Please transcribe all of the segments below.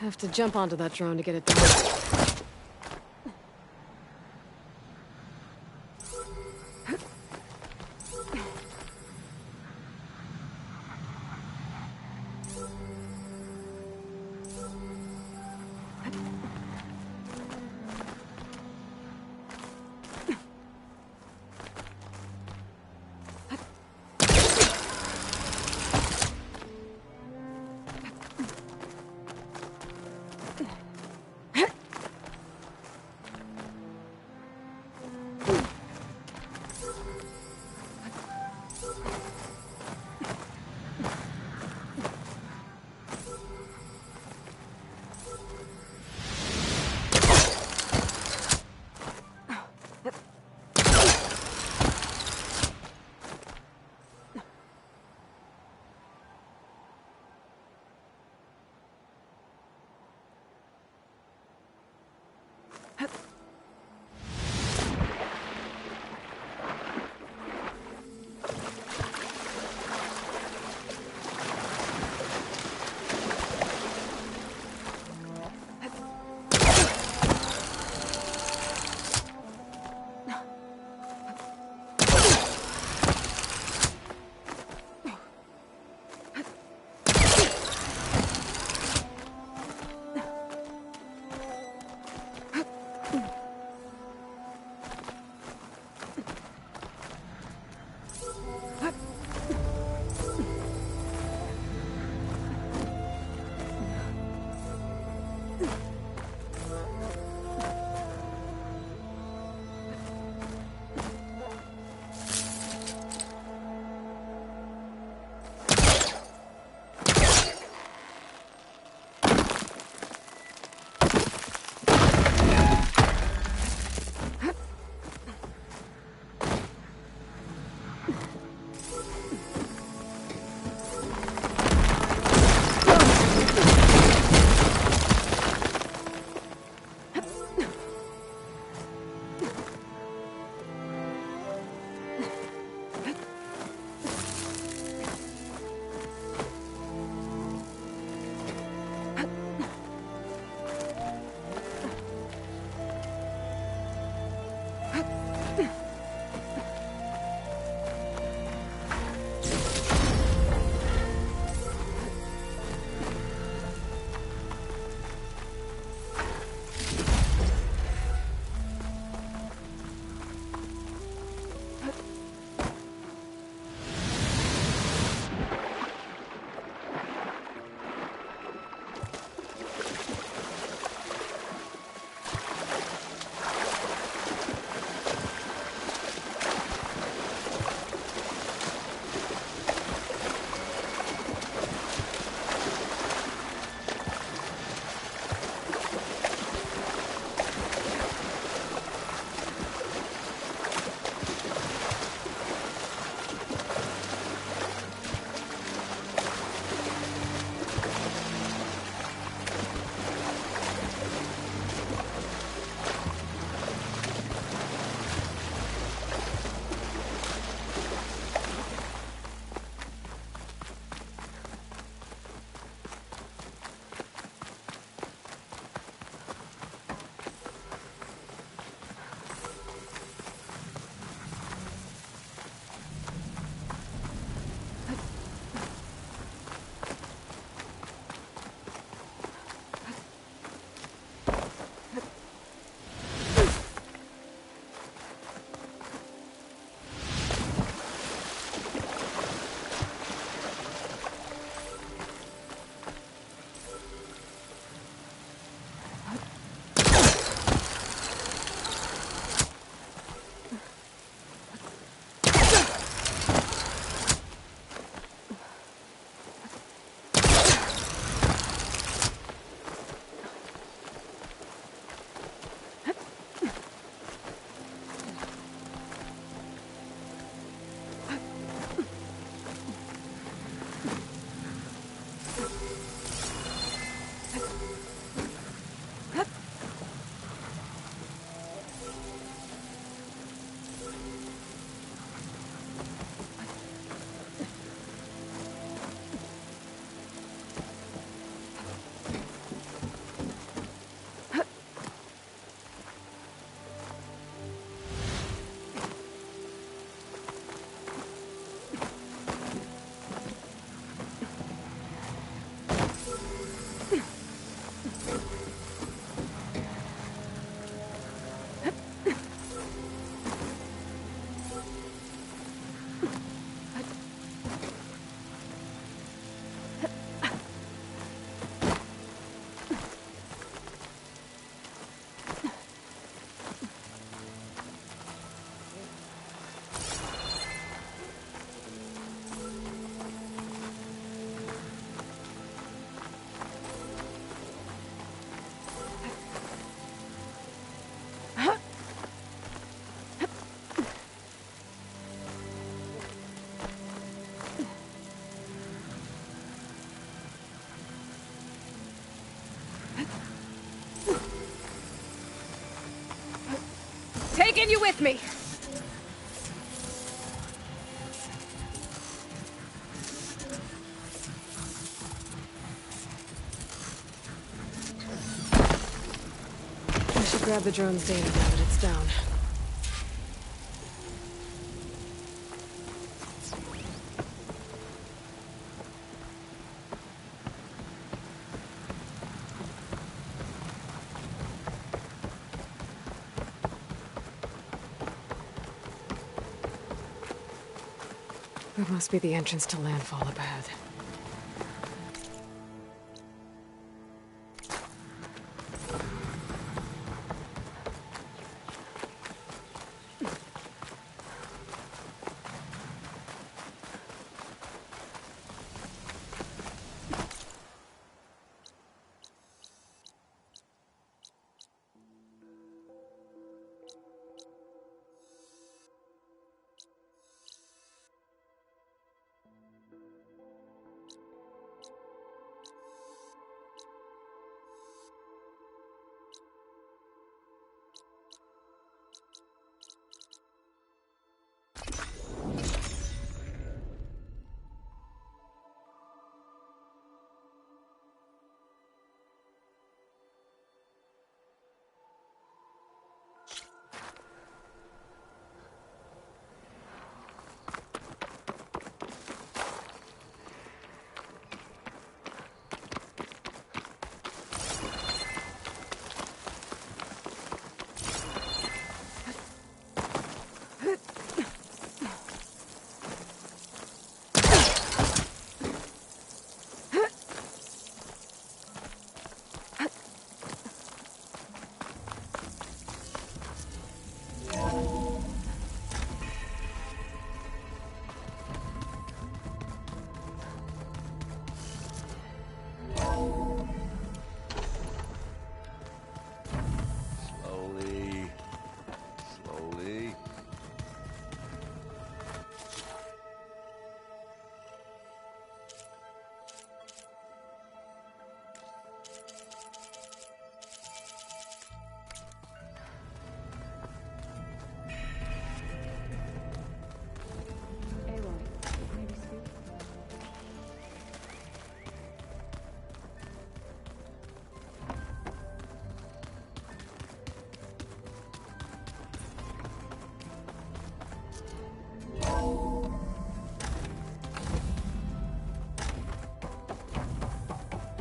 have to jump onto that drone to get it done. Taking you with me! I should grab the drone's data now that it's down. That must be the entrance to landfall up ahead.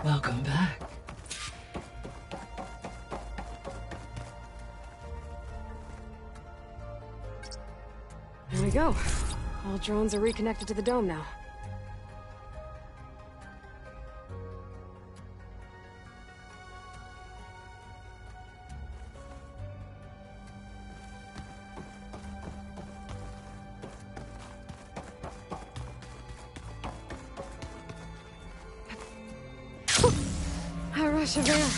Welcome back. There we go. All drones are reconnected to the dome now. A rush of air.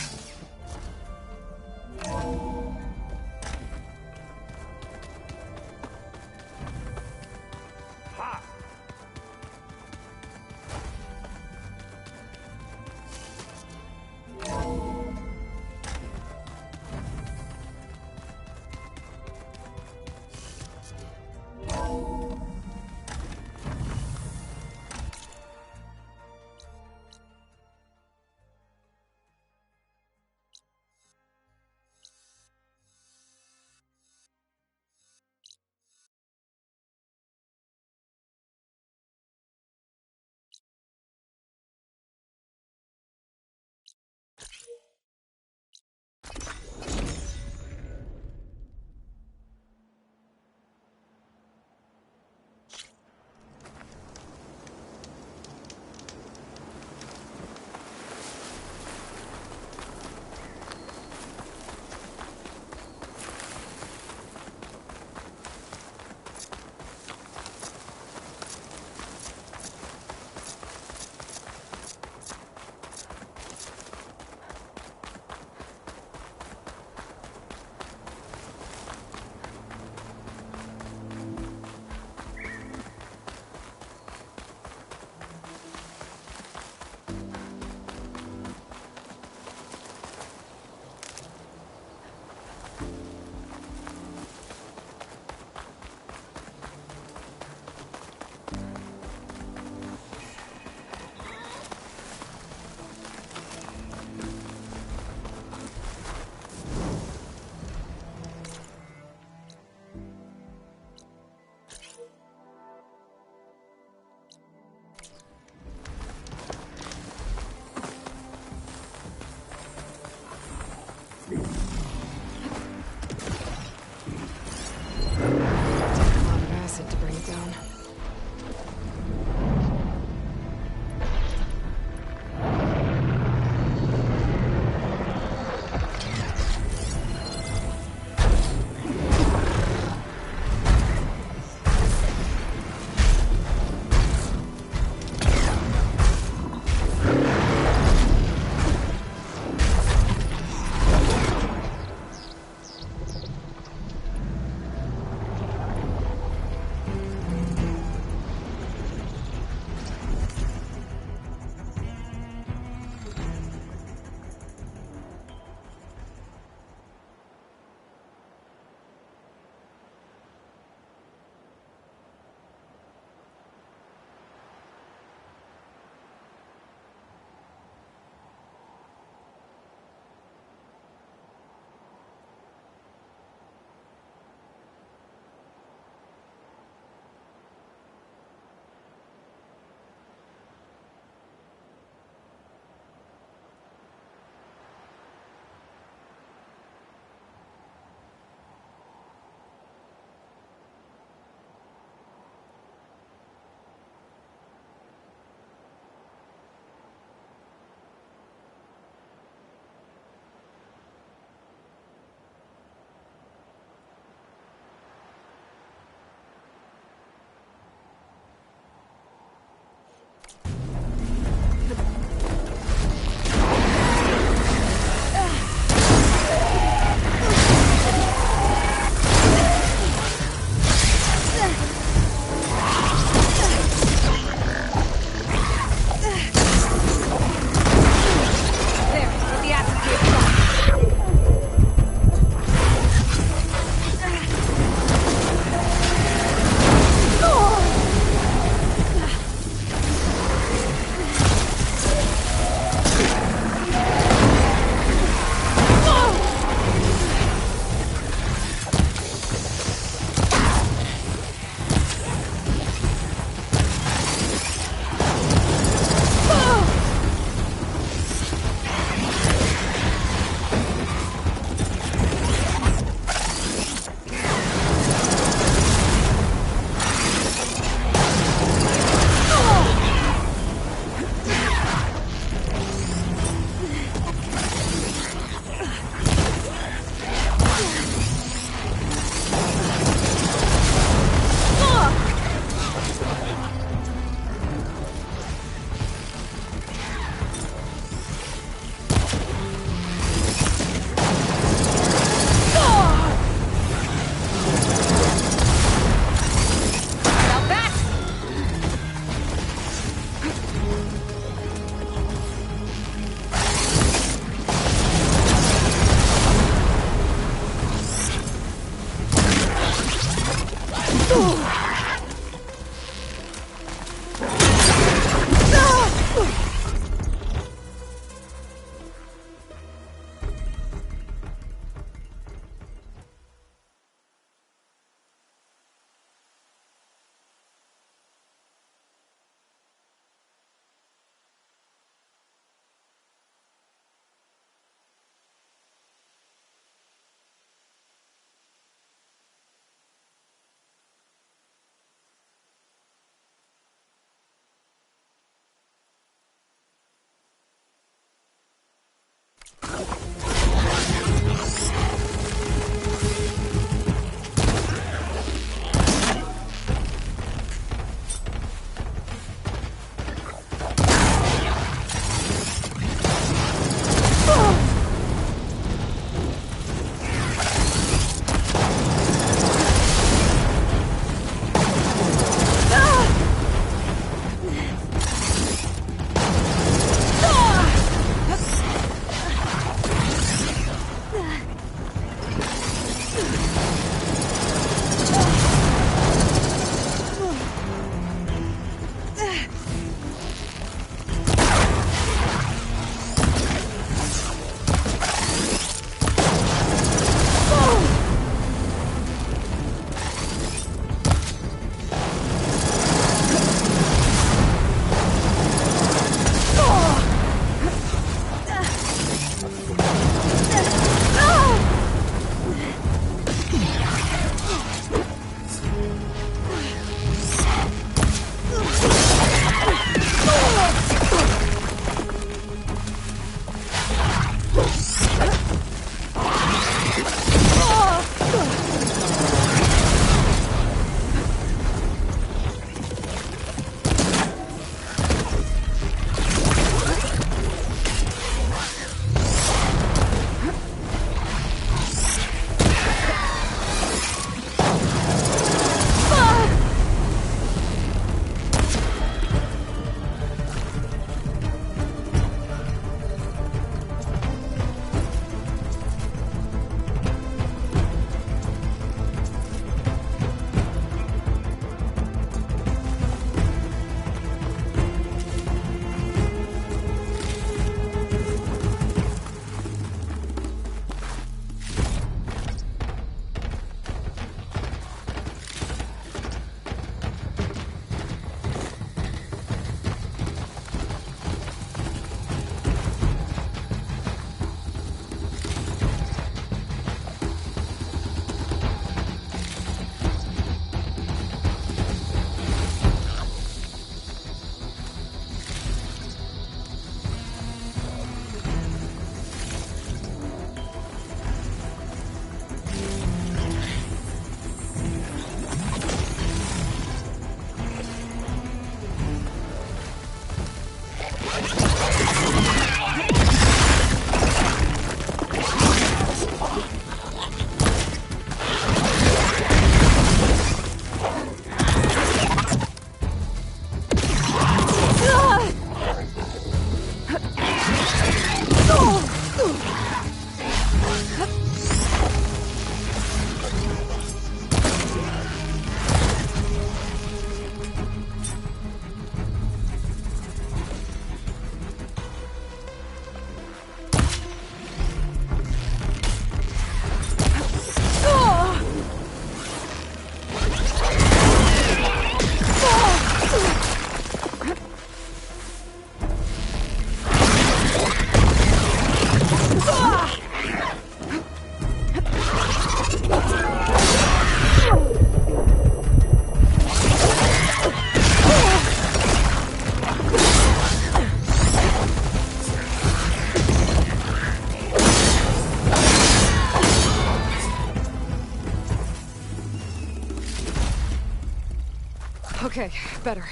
Okay, better.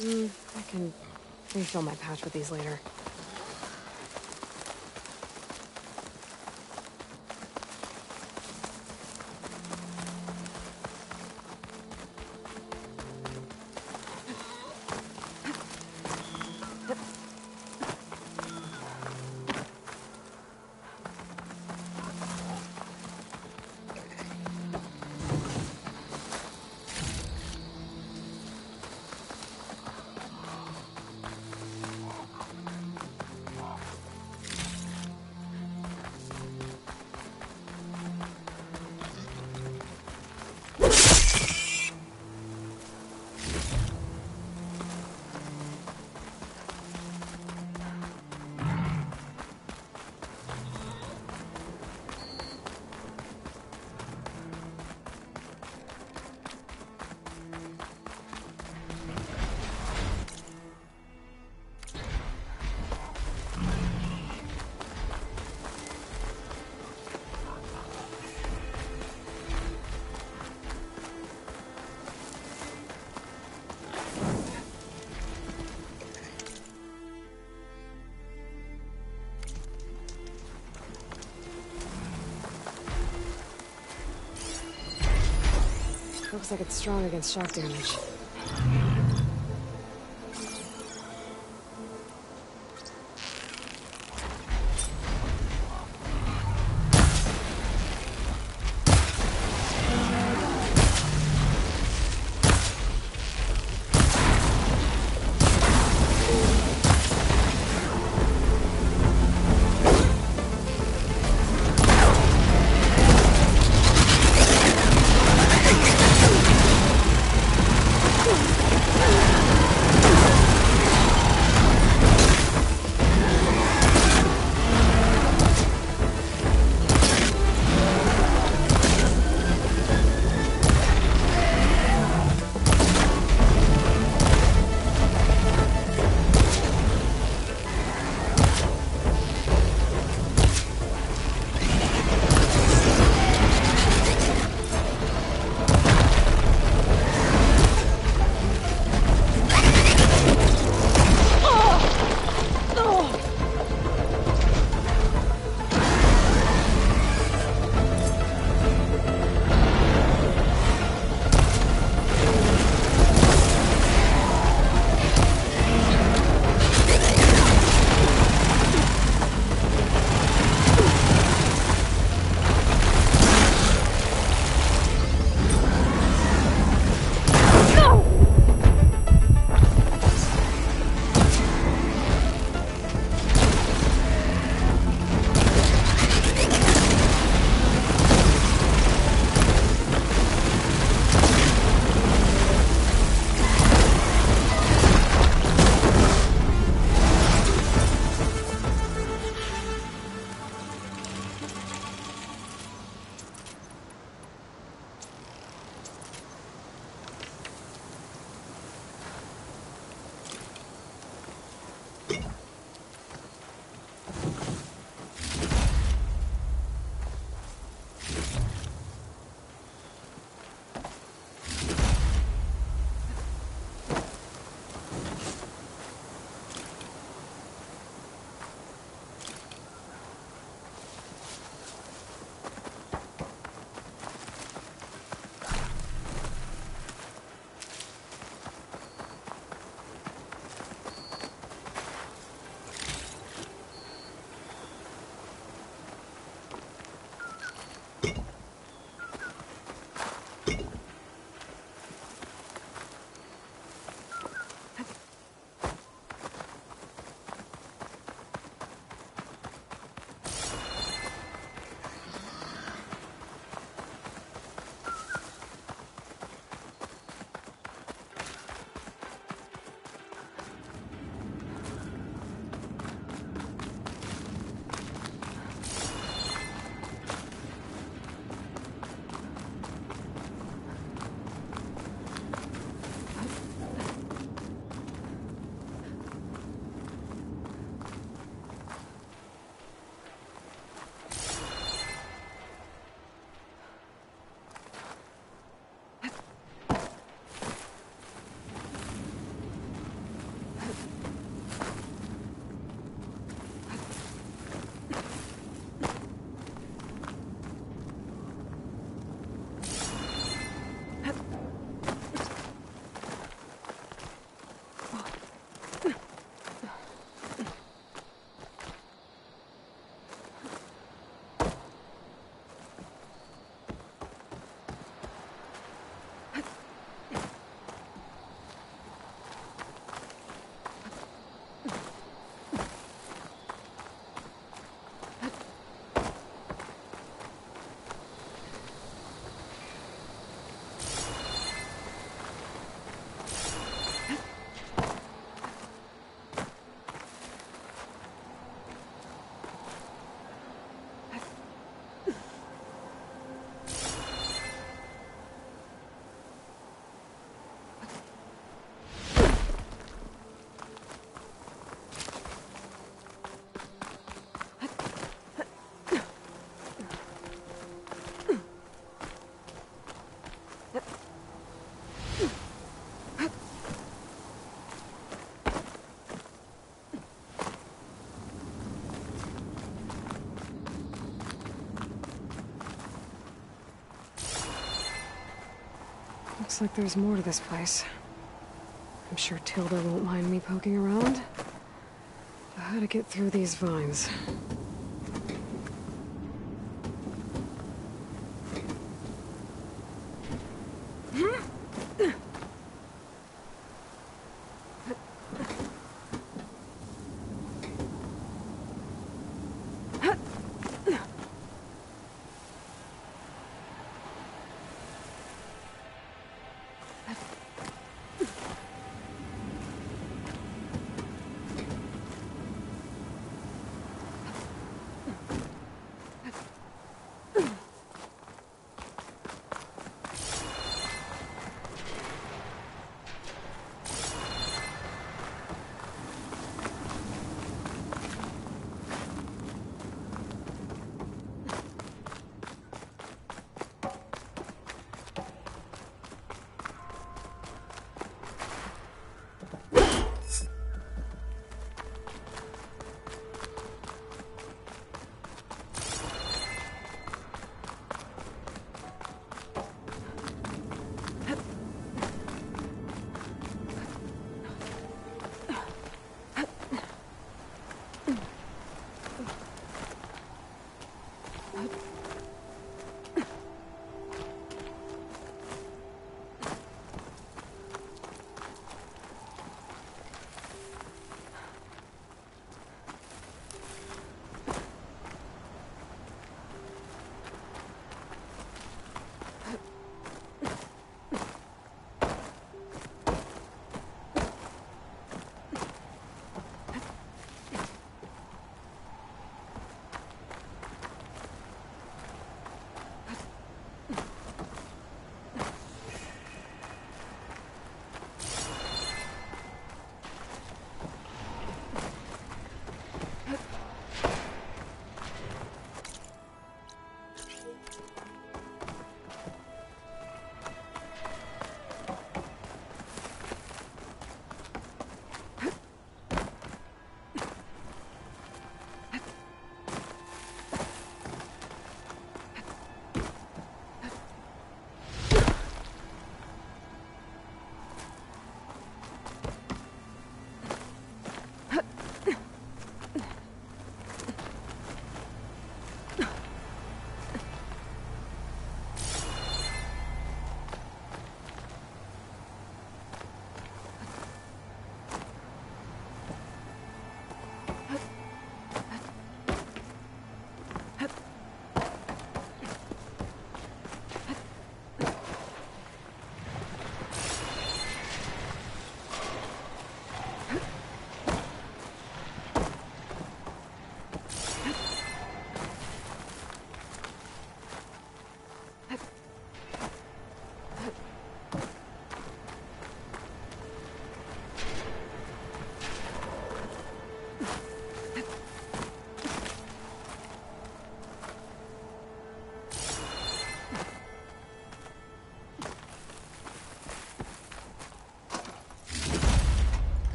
I can refill my pouch with these later. Looks like it's strong against shock damage. Looks like there's more to this place. I'm sure Tilda won't mind me poking around. But how to get through these vines?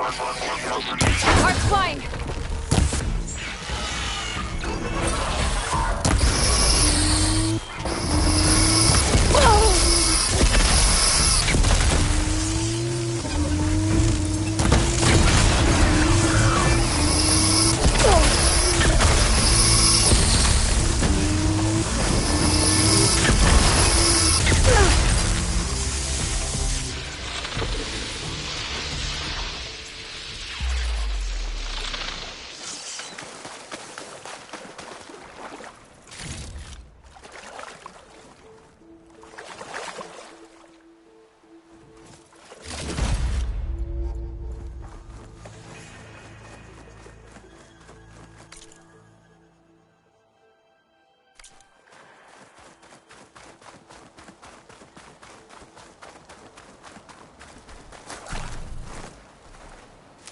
Heart's flying!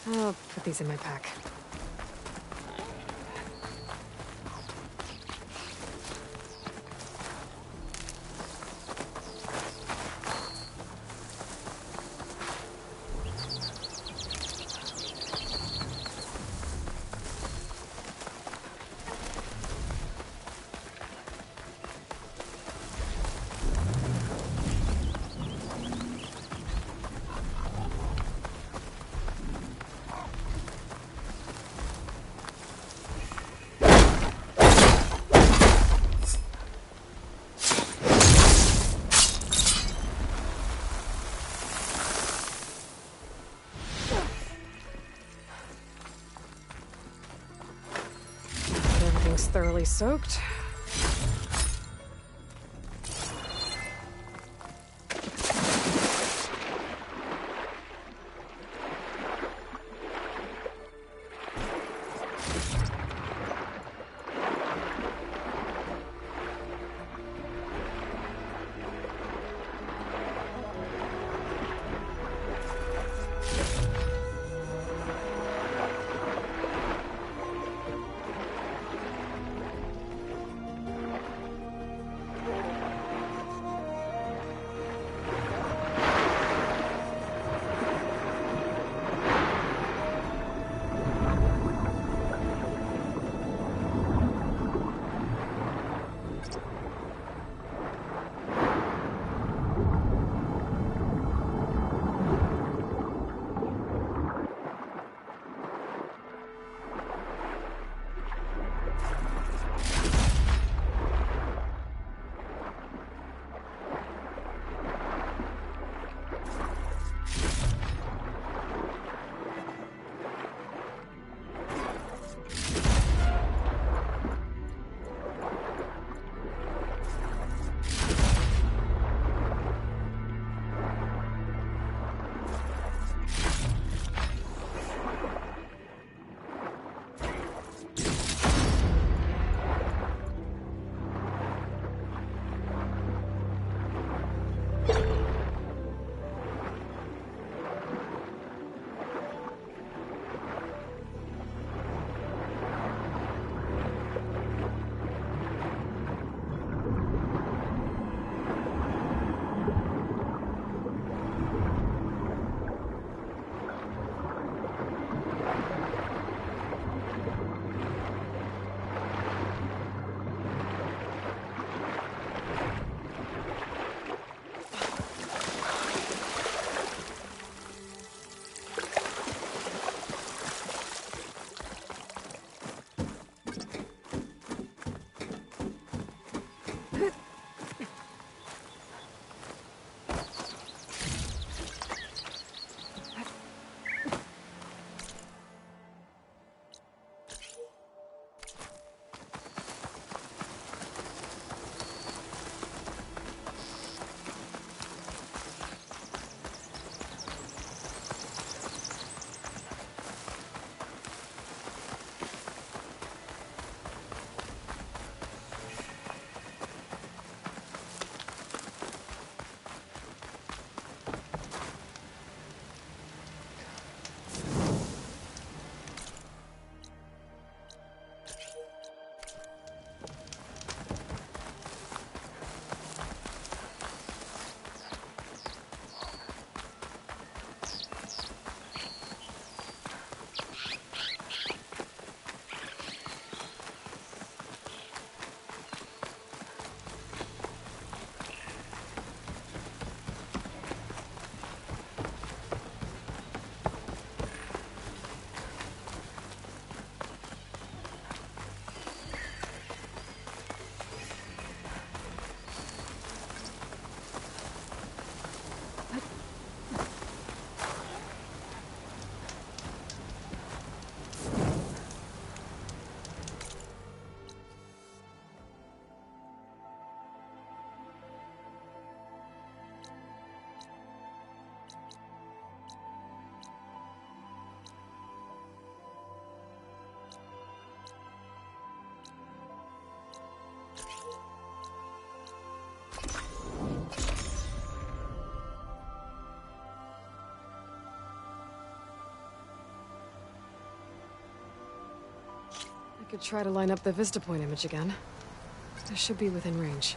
I'll put these in my pack. Everything's thoroughly soaked. could try to line up the Vista Point image again. I should be within range.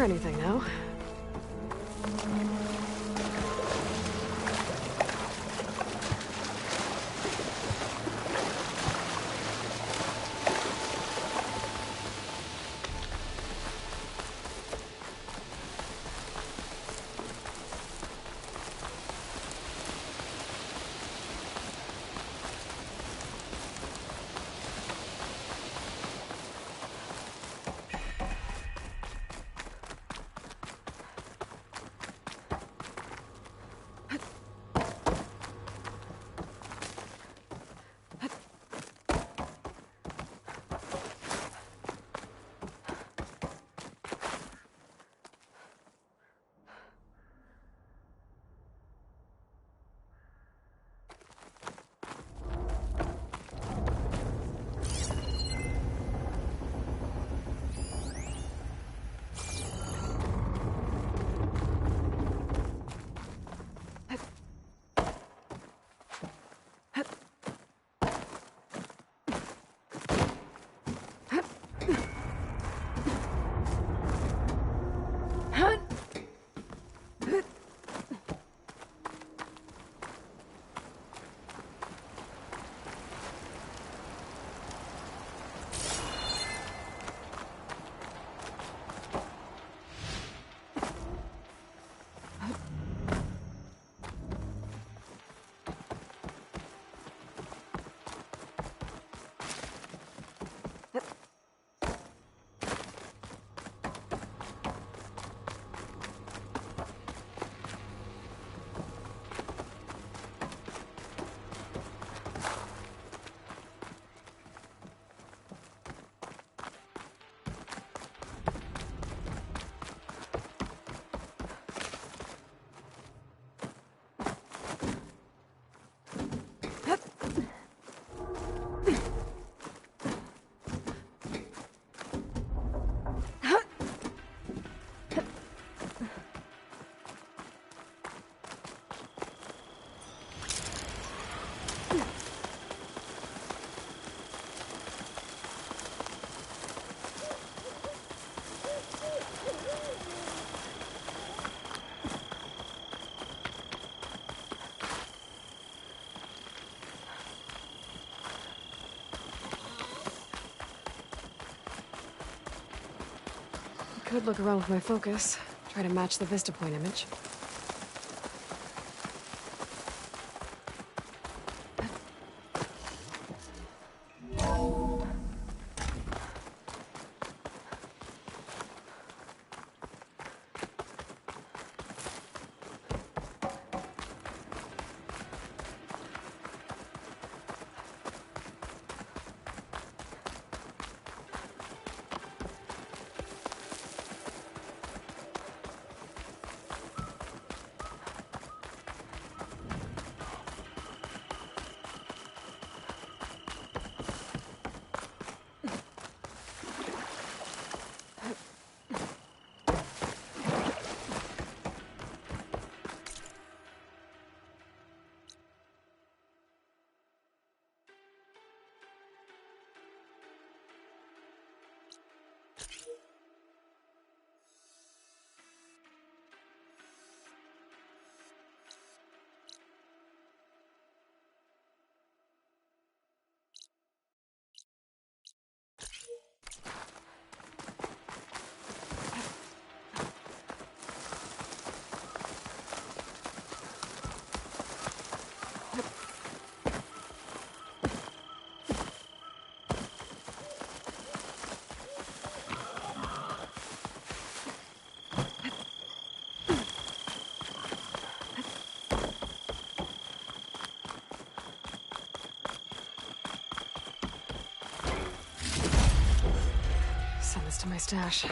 for anything now. Could look around with my focus, try to match the vista point image. Send this to my stash.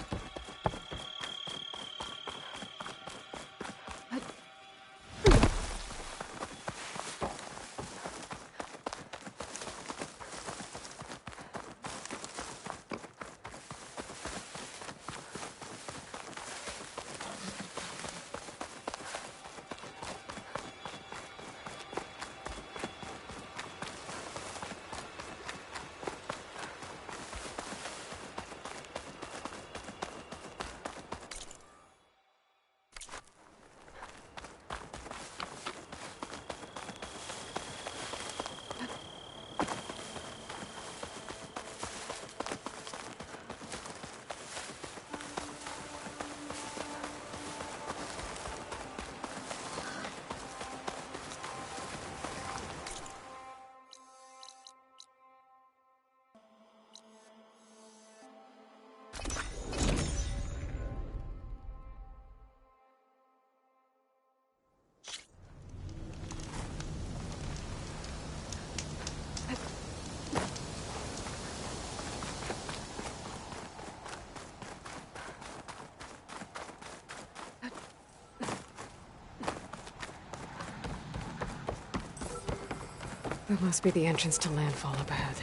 That must be the entrance to landfall up ahead.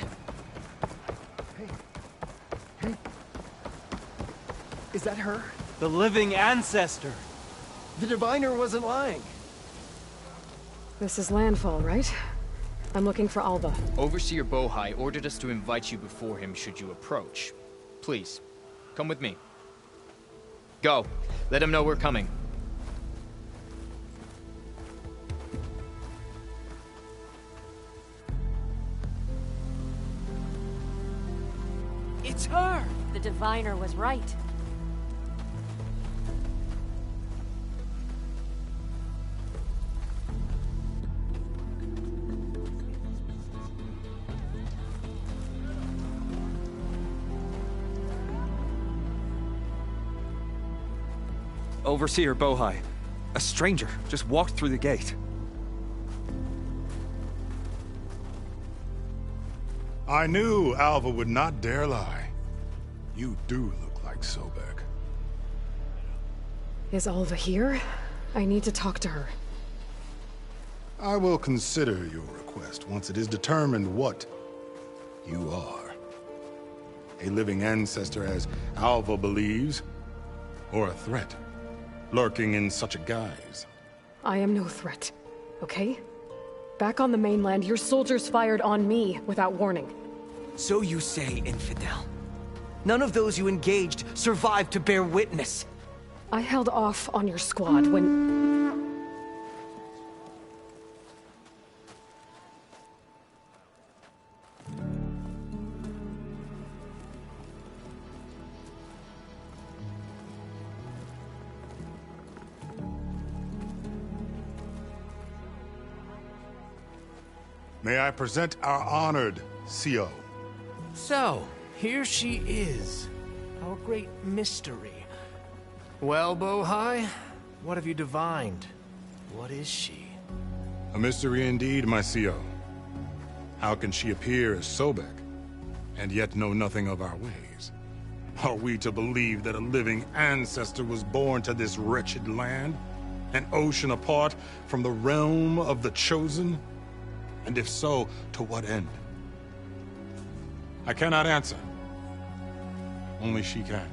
Hey. Is that her? The living ancestor! The diviner wasn't lying. This is landfall, right? I'm looking for Alva. Overseer Bohai ordered us to invite you before him should you approach. Please, come with me. Go. Let him know we're coming. It's her! The diviner was right. Overseer Bohai. A stranger just walked through the gate. I knew Alva would not dare lie. You do look like Sobek. Is Alva here? I need to talk to her. I will consider your request once it is determined what you are. A living ancestor, as Alva believes, or a threat, lurking in such a guise. I am no threat, okay? Back on the mainland, your soldiers fired on me without warning. So you say, infidel. None of those you engaged survived to bear witness. I held off on your squad when... May I present our honored CO. So, here she is. Our great mystery. Well, Bohai, what have you divined? What is she? A mystery indeed, my CO. How can she appear as Sobek, and yet know nothing of our ways? Are we to believe that a living ancestor was born to this wretched land? An ocean apart from the realm of the Chosen? And if so, to what end? I cannot answer. Only she can.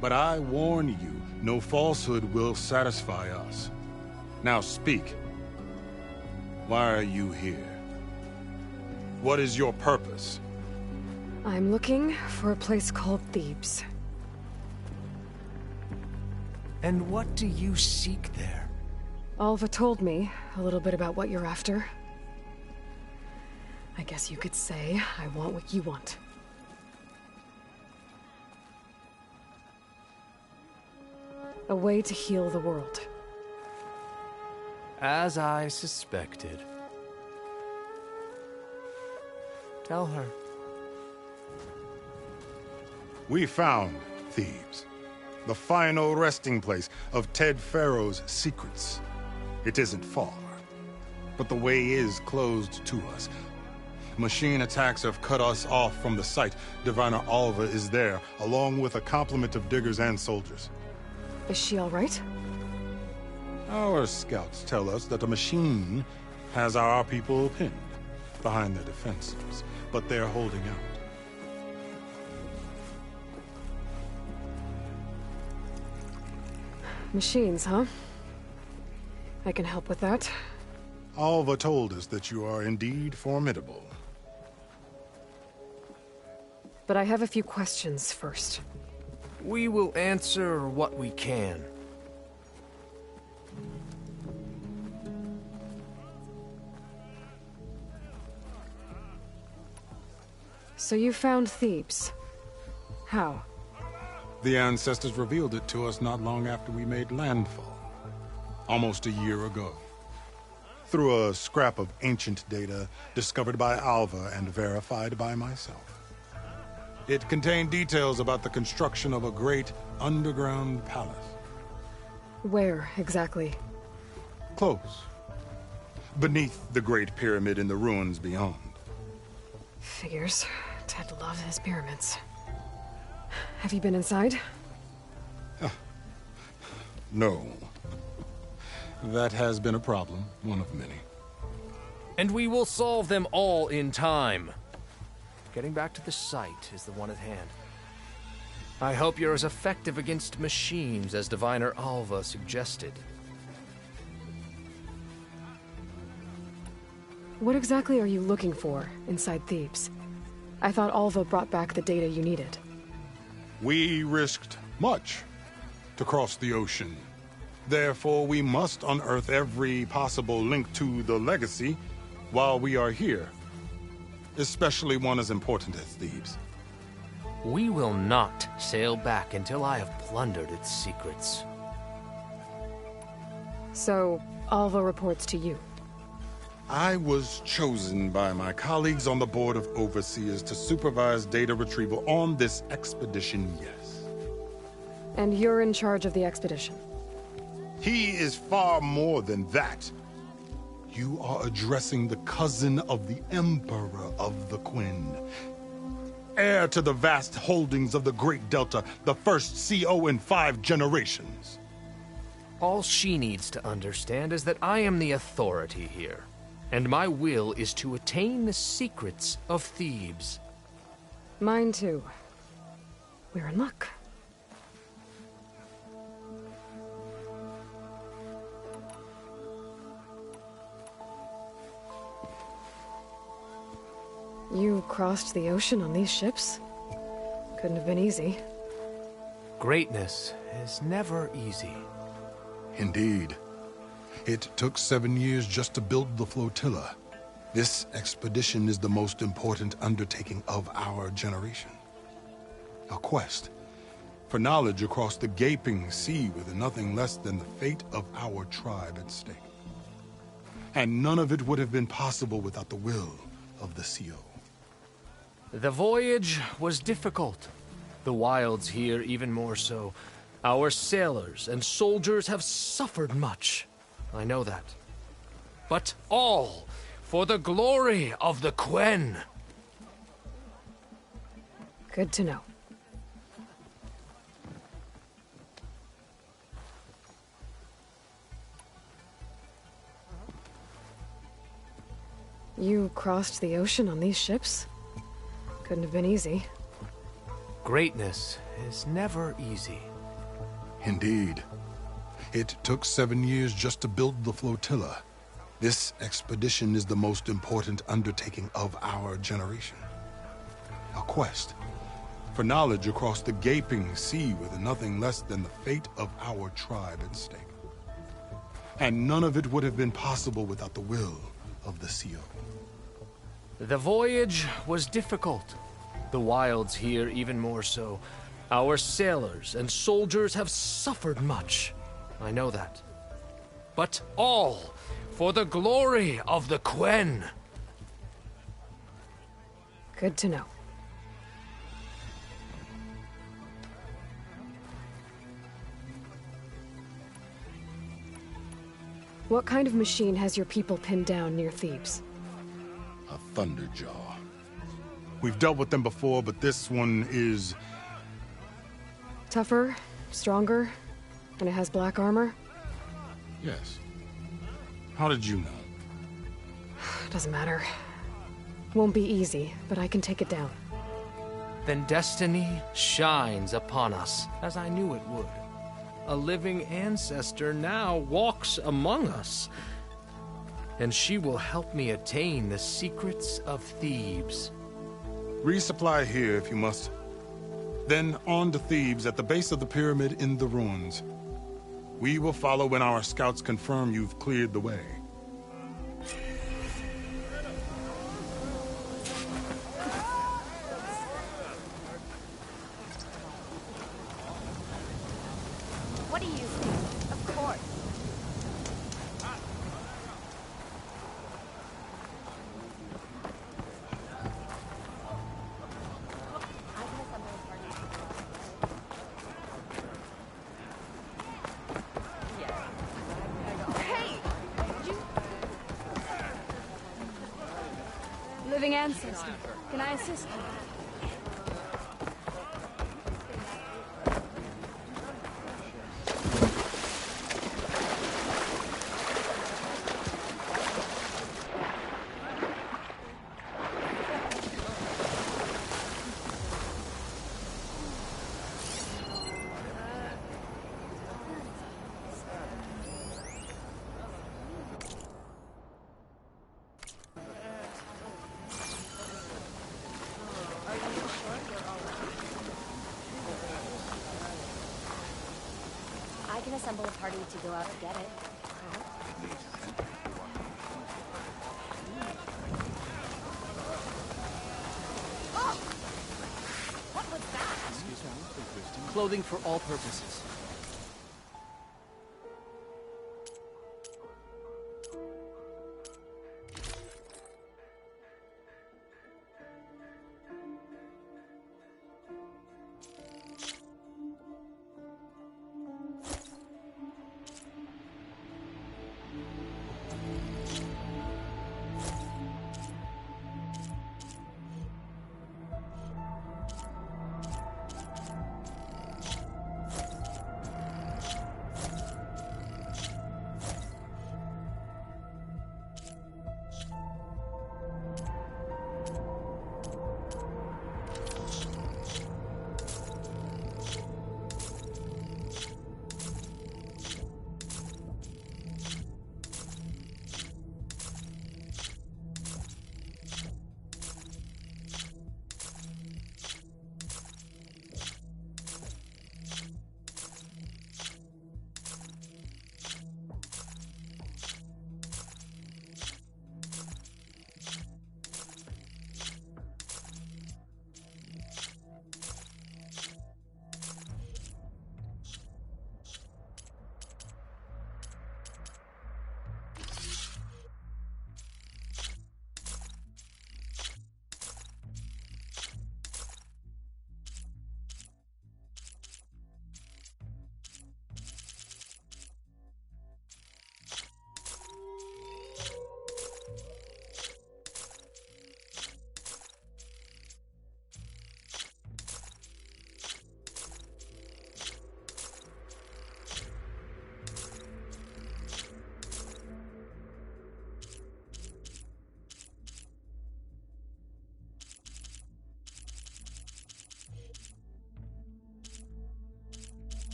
But I warn you, no falsehood will satisfy us. Now speak. Why are you here? What is your purpose? I'm looking for a place called Thebes. And what do you seek there? Alva told me a little bit about what you're after. I guess you could say I want what you want. A way to heal the world. As I suspected. Tell her. We found Thebes, the final resting place of Ted Pharaoh's secrets. It isn't far, but the way is closed to us. Machine attacks have cut us off from the site. Diviner Alva is there, along with a complement of diggers and soldiers. Is she all right? Our scouts tell us that a machine has our people pinned behind their defenses, but they're holding out. Machines, huh? I can help with that. Alva told us that you are indeed formidable. But I have a few questions first. We will answer what we can. So you found Thebes. How? The ancestors revealed it to us not long after we made landfall. Almost a year ago. Through a scrap of ancient data discovered by Alva and verified by myself. It contained details about the construction of a great underground palace. Where, exactly? Close. Beneath the Great Pyramid in the ruins beyond. Figures. Ted loved his pyramids. Have you been inside? No. That has been a problem, one of many. and we will solve them all in time. Getting back to the site is the one at hand. I hope you're as effective against machines as Diviner Alva suggested. What exactly are you looking for inside Thebes? I thought Alva brought back the data you needed. We risked much to cross the ocean. Therefore, we must unearth every possible link to the legacy while we are here, especially one as important as Thebes. We will not sail back until I have plundered its secrets. So, Alva reports to you. I was chosen by my colleagues on the Board of Overseers to supervise data retrieval on this expedition, yes. And you're in charge of the expedition. He is far more than that. You are addressing the cousin of the Emperor of the Quinn. Heir to the vast holdings of the Great Delta, the first CO in 5 generations. All she needs to understand is that I am the authority here, and my will is to attain the secrets of Thebes. Mine too. We're in luck. You crossed the ocean on these ships? Couldn't have been easy. Greatness is never easy. Indeed. It took 7 years just to build the flotilla. This expedition is the most important undertaking of our generation. A quest for knowledge across the gaping sea with nothing less than the fate of our tribe at stake. And none of it would have been possible without the will of the CO. The voyage was difficult. The wilds here even more so. Our sailors and soldiers have suffered much. I know that. But all for the glory of the Quen. Good to know. You crossed the ocean on these ships? Couldn't have been easy. Greatness is never easy. Indeed. It took 7 years just to build the flotilla. This expedition is the most important undertaking of our generation. A quest for knowledge across the gaping sea with nothing less than the fate of our tribe at stake. And none of it would have been possible without the will of the CO. The voyage was difficult. The wilds here even more so. Our sailors and soldiers have suffered much. I know that. But all for the glory of the Quen. Good to know. What kind of machine has your people pinned down near Thebes? A Thunderjaw. We've dealt with them before, but this one is... Tougher, stronger, and it has black armor? Yes. How did you know? Doesn't matter. Won't be easy, but I can take it down. Then destiny shines upon us, as I knew it would. A living ancestor now walks among us, and she will help me attain the secrets of Thebes. Resupply here if you must. Then on to Thebes at the base of the pyramid in the ruins. We will follow when our scouts confirm you've cleared the way. What do you think? Of course. Hey! Living ancestor. Can I assist you? can assemble a party to go out to get it. Oh! What was that? Clothing for all purposes.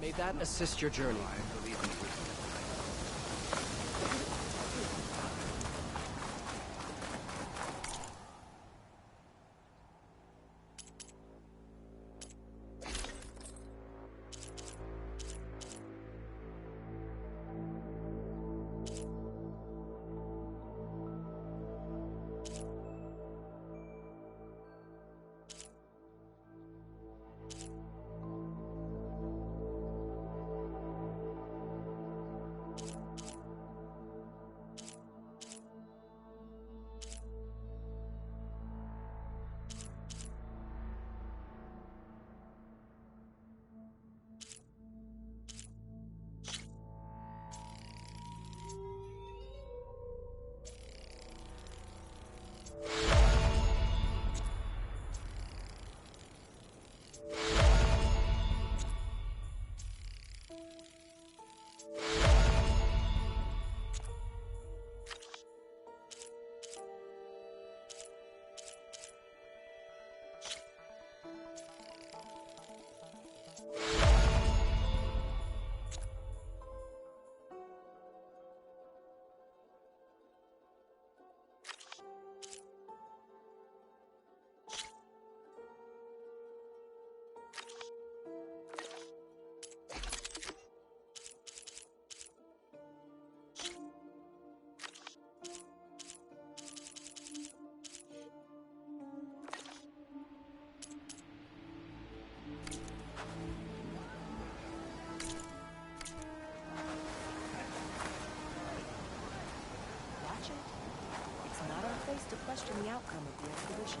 May that assist your journey. To question the outcome of the expedition.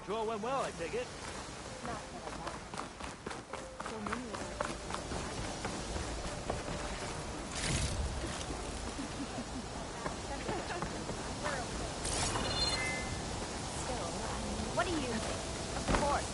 Patrol went well, I take it. Not that I want. So many of us. Still, what do you think? Of course.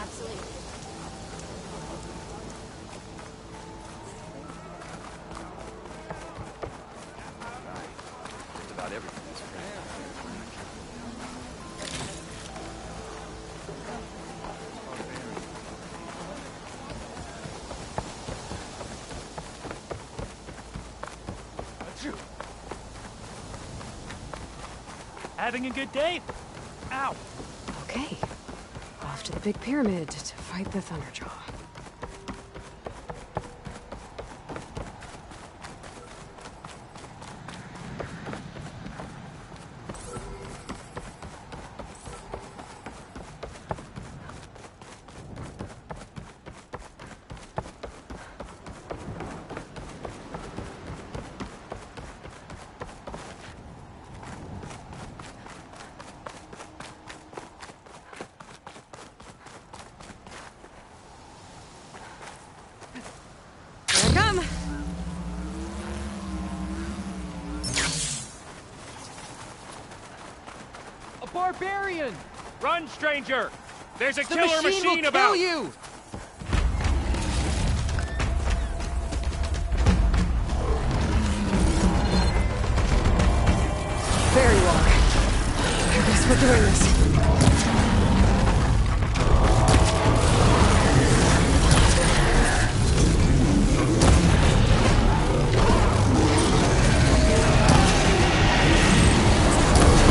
Absolutely. Just about everything is free. Having a good day? Ow! Okay. Off to the big pyramid to fight the Thunderjaw. Here I come! A barbarian! Run, stranger! There's a The killer machine will about! kill you! Very well. I guess we're doing this.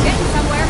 Getting somewhere.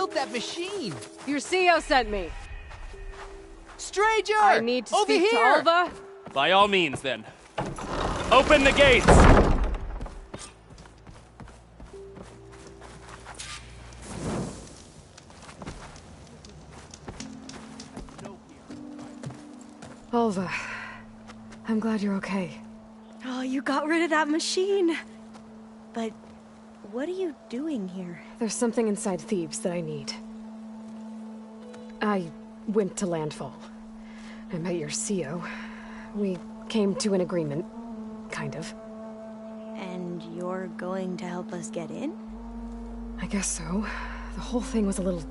built that machine? Your CO sent me. Stranger! I need to Over speak to here! Alva. By all means, then. Open the gates! Alva, I'm glad you're okay. Oh, you got rid of that machine. But what are you doing here? There's something inside Thebes that I need. I went to Landfall. I met your CO. We came to an agreement, kind of. And you're going to help us get in? I guess so. The whole thing was a little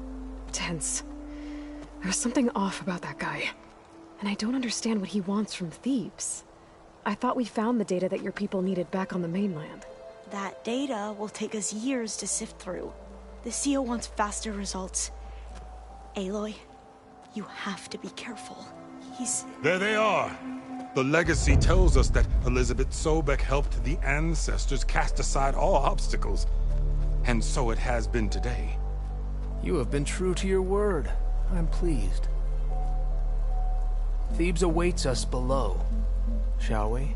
tense. There was something off about that guy. And I don't understand what he wants from Thebes. I thought we found the data that your people needed back on the mainland. That data will take us years to sift through. The CO wants faster results. Aloy, you have to be careful. There they are! The legacy tells us that Elizabeth Sobek helped the ancestors cast aside all obstacles. And so it has been today. You have been true to your word. I'm pleased. Thebes awaits us below, shall we?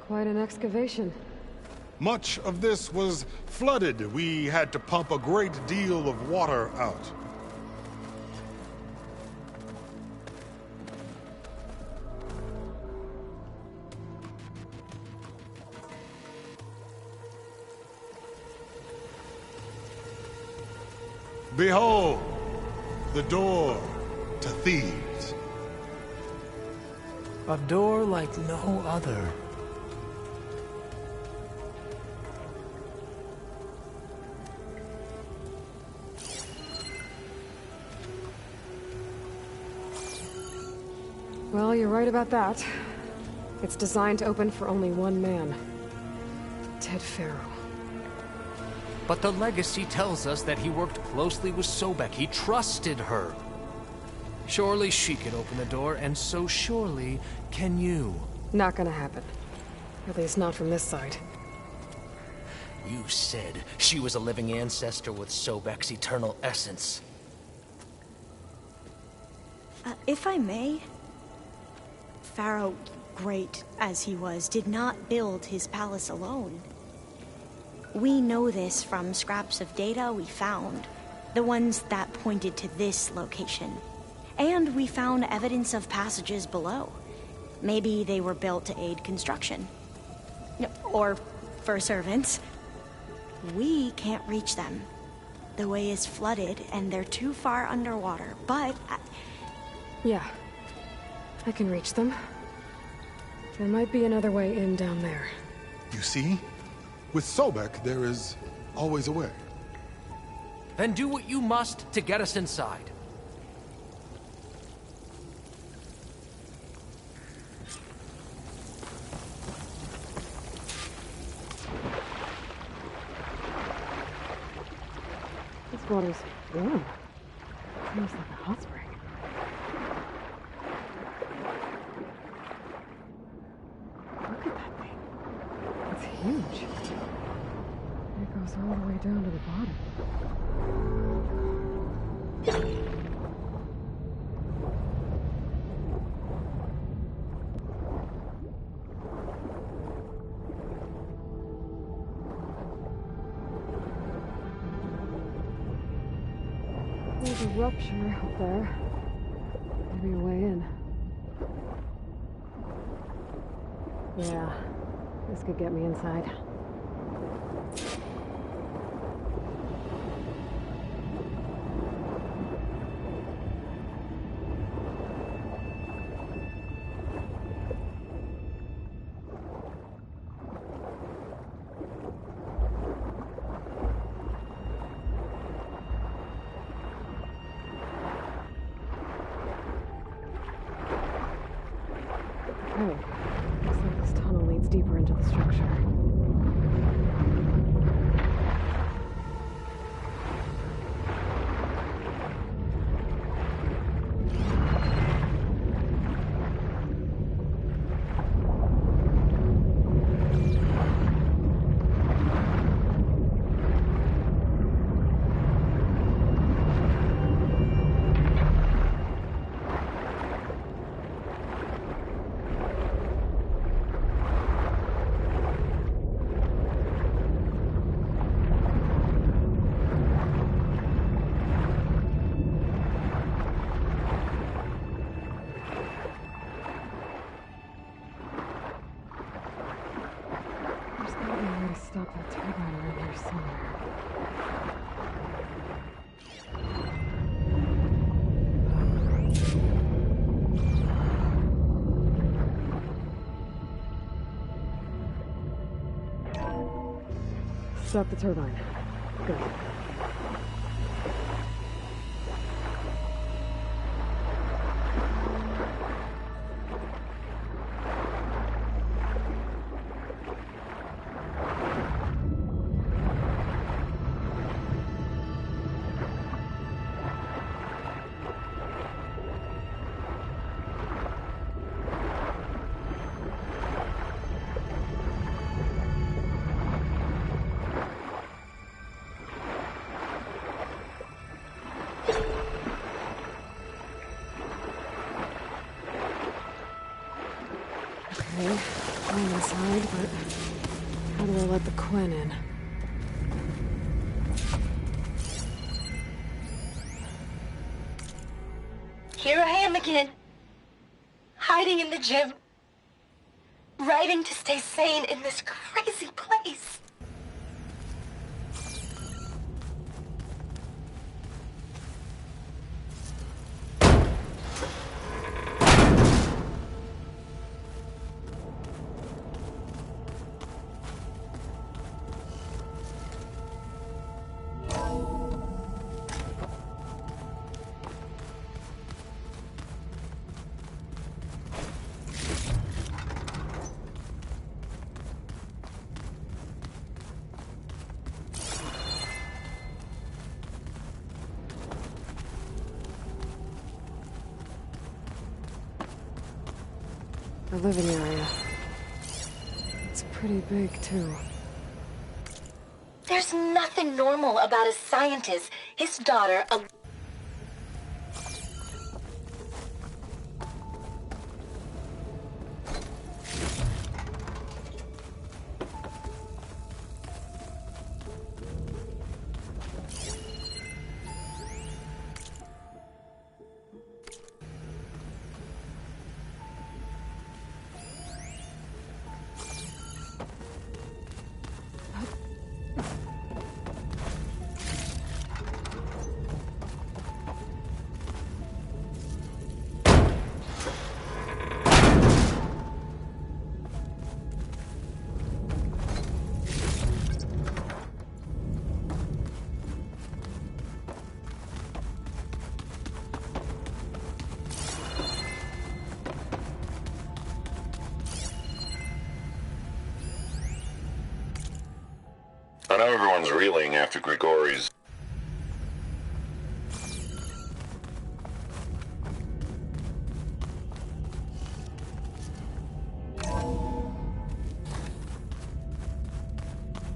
Quite an excavation. Much of this was flooded. We had to pump a great deal of water out. Behold, the door to Thebes. A door like no other. Well, you're right about that. It's designed to open for only one man. Dead Pharaoh. But the legacy tells us that he worked closely with Sobek. He trusted her. Surely she can open the door, and so surely can you. Not gonna happen. At least not from this side. You said she was a living ancestor with Sobek's eternal essence. If I may, Pharaoh, great as he was, did not build his palace alone. We know this from scraps of data we found, the ones that pointed to this location. And we found evidence of passages below. Maybe they were built to aid construction. Or for servants. We can't reach them. The way is flooded and they're too far underwater, but... Yeah. I can reach them. There might be another way in down there. You see? With Sobek, there is always a way. Then do what you must to get us inside. This water's warm. Almost like a hot spring. Look at that thing. It's huge. It goes all the way down to the bottom. There's a rupture up there. Maybe a way in. Yeah, this could get me inside. Okay, looks like this tunnel leads deeper into the structure. stop that turbine around here somewhere. Stop the turbine. Good. Okay, I'm inside, but how do I let the Quinn in? Here I am again, hiding in the gym, writing to stay sane in this crazy place. The living area. It's pretty big, too. There's nothing normal about a scientist, his daughter, a... I know everyone's reeling after Grigori's.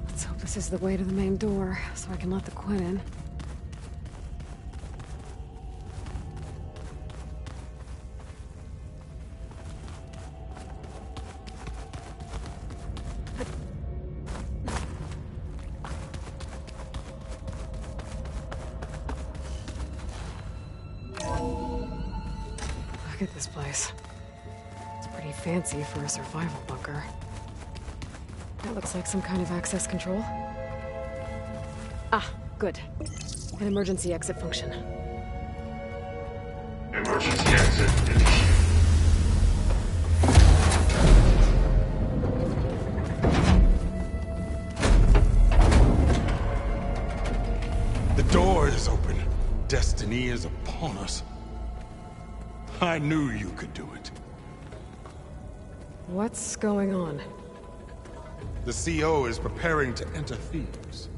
Let's hope this is the way to the main door, so I can let the Quinn in. Look at this place. It's pretty fancy for a survival bunker. That looks like some kind of access control. Ah, good. An emergency exit function. Emergency exit initiated. The door is open. Destiny is upon us. I knew you could do it. What's going on? The CO is preparing to enter Thebes.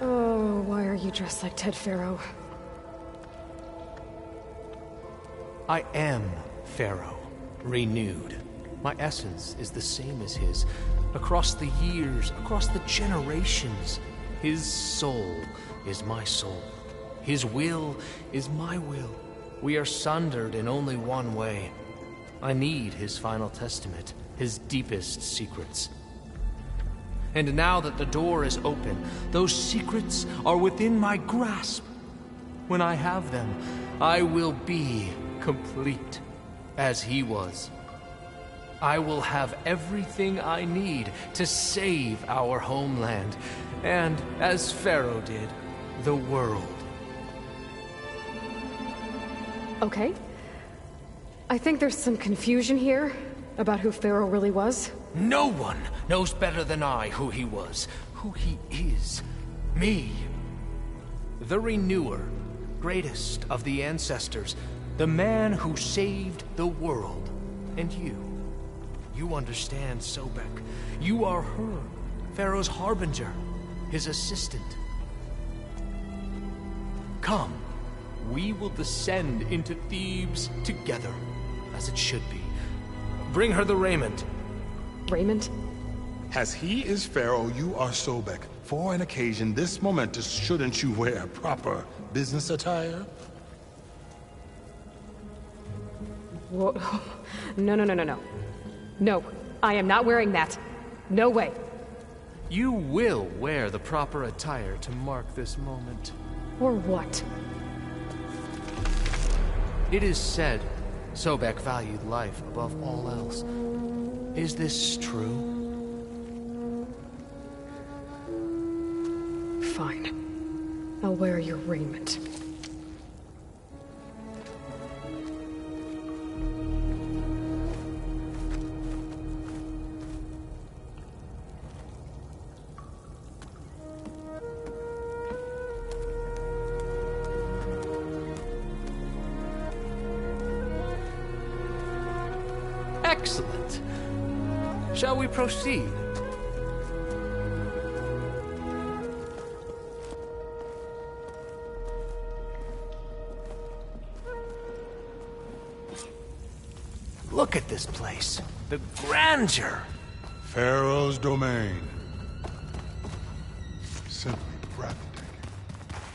Oh, why are you dressed like Ted Faro? I am Pharaoh, renewed. My essence is the same as his. Across the years, across the generations, his soul is my soul. His will is my will. We are sundered in only one way. I need his final testament, his deepest secrets. And now that the door is open, those secrets are within my grasp. When I have them, I will be complete, as he was. I will have everything I need to save our homeland, and, as Pharaoh did, the world. Okay. I think there's some confusion here about who Pharaoh really was. No one knows better than I who he was, who he is. Me. The Renewer, greatest of the ancestors, the man who saved the world. And you. You understand, Sobek. You are her, Pharaoh's harbinger, his assistant. Come, we will descend into Thebes together, as it should be. Bring her the raiment. Raiment? As he is Pharaoh, you are Sobek. For an occasion this momentous, shouldn't you wear proper business attire? Whoa. No. No, I am not wearing that. No way. You will wear the proper attire to mark this moment. Or what? It is said Sobek valued life above all else. Is this true? Fine. I'll wear your raiment. Excellent. Shall we proceed? Look at this place. The grandeur. Pharaoh's domain. Simply breathtaking.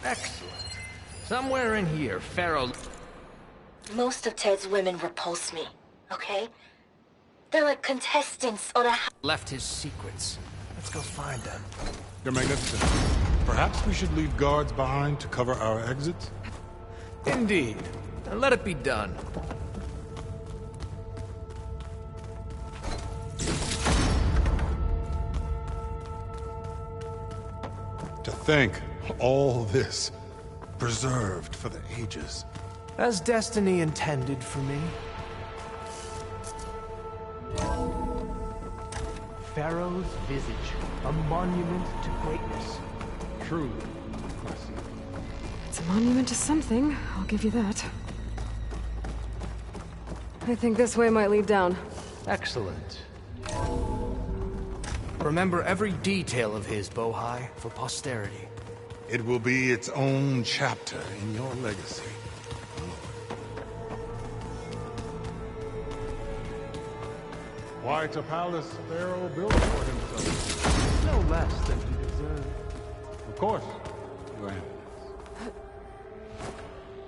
Excellent. Somewhere in here, Pharaoh... Most of Ted's women repulse me, okay? They're like contestants on a... left his secrets. Let's go find them. You're magnificent. Perhaps we should leave guards behind to cover our exits? Indeed. And let it be done. To think, all this, preserved for the ages. As destiny intended for me. Pharaoh's visage, a monument to greatness. Truly impressive. It's a monument to something, I'll give you that. I think this way might lead down. Excellent. Remember every detail of his, Bohai, for posterity. It will be its own chapter in your legacy. Quite a palace Pharaoh built for himself. No less than he deserved. Of course, Your Eminence.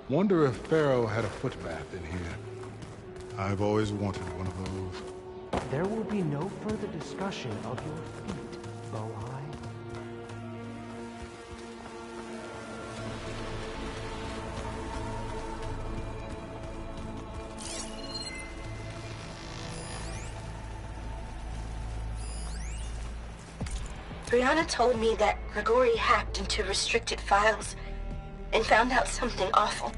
Wonder if Pharaoh had a footbath in here. I've always wanted one of those. There will be no further discussion of your feet, Bohai. Brianna told me that Grigori hacked into restricted files and found out something awful.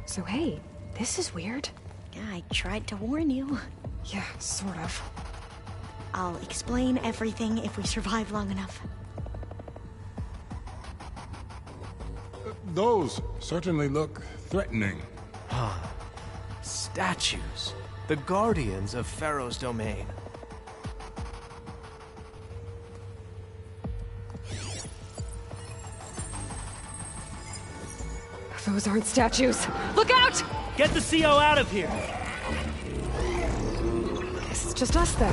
So hey, this is weird. Yeah, I tried to warn you. Yeah, sort of. I'll explain everything if we survive long enough. Those certainly look threatening. Statues. The guardians of Pharaoh's domain. Those aren't statues. Look out! Get the CO out of here! This is just us then.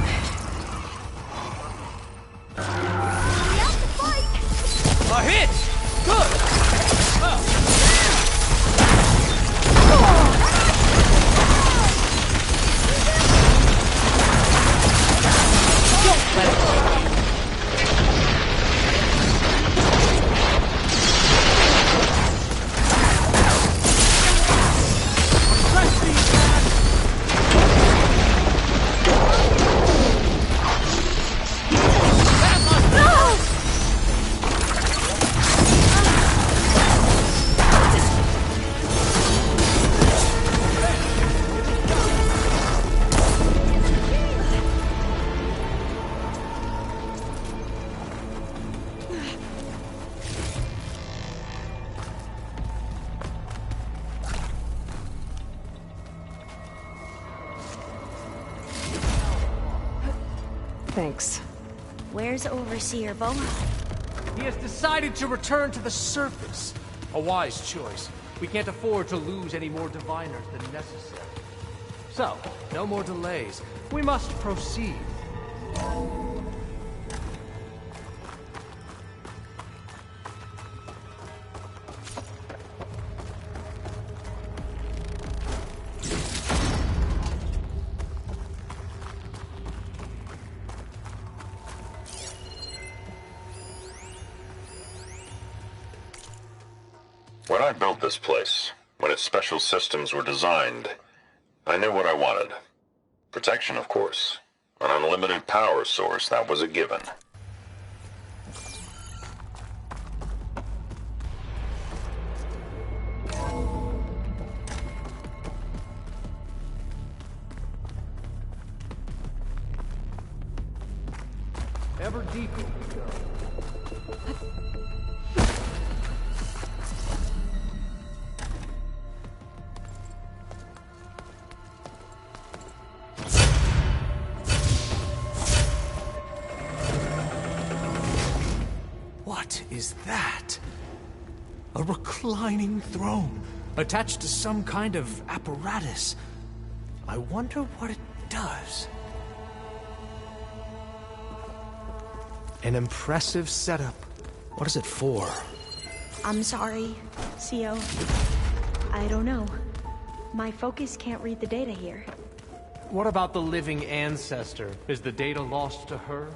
A hit! Good! Thanks. Where's Overseer Bohai? He has decided to return to the surface. A wise choice. We can't afford to lose any more diviners than necessary. So, no more delays. We must proceed. When I built this place, when its special systems were designed, I knew what I wanted. Protection, of course. An unlimited power source, that was a given. Ever deeper we go. What is that? A reclining throne, attached to some kind of apparatus. I wonder what it does. An impressive setup. What is it for? I'm sorry, CO. I don't know. My focus can't read the data here. What about the living ancestor? Is the data lost to her?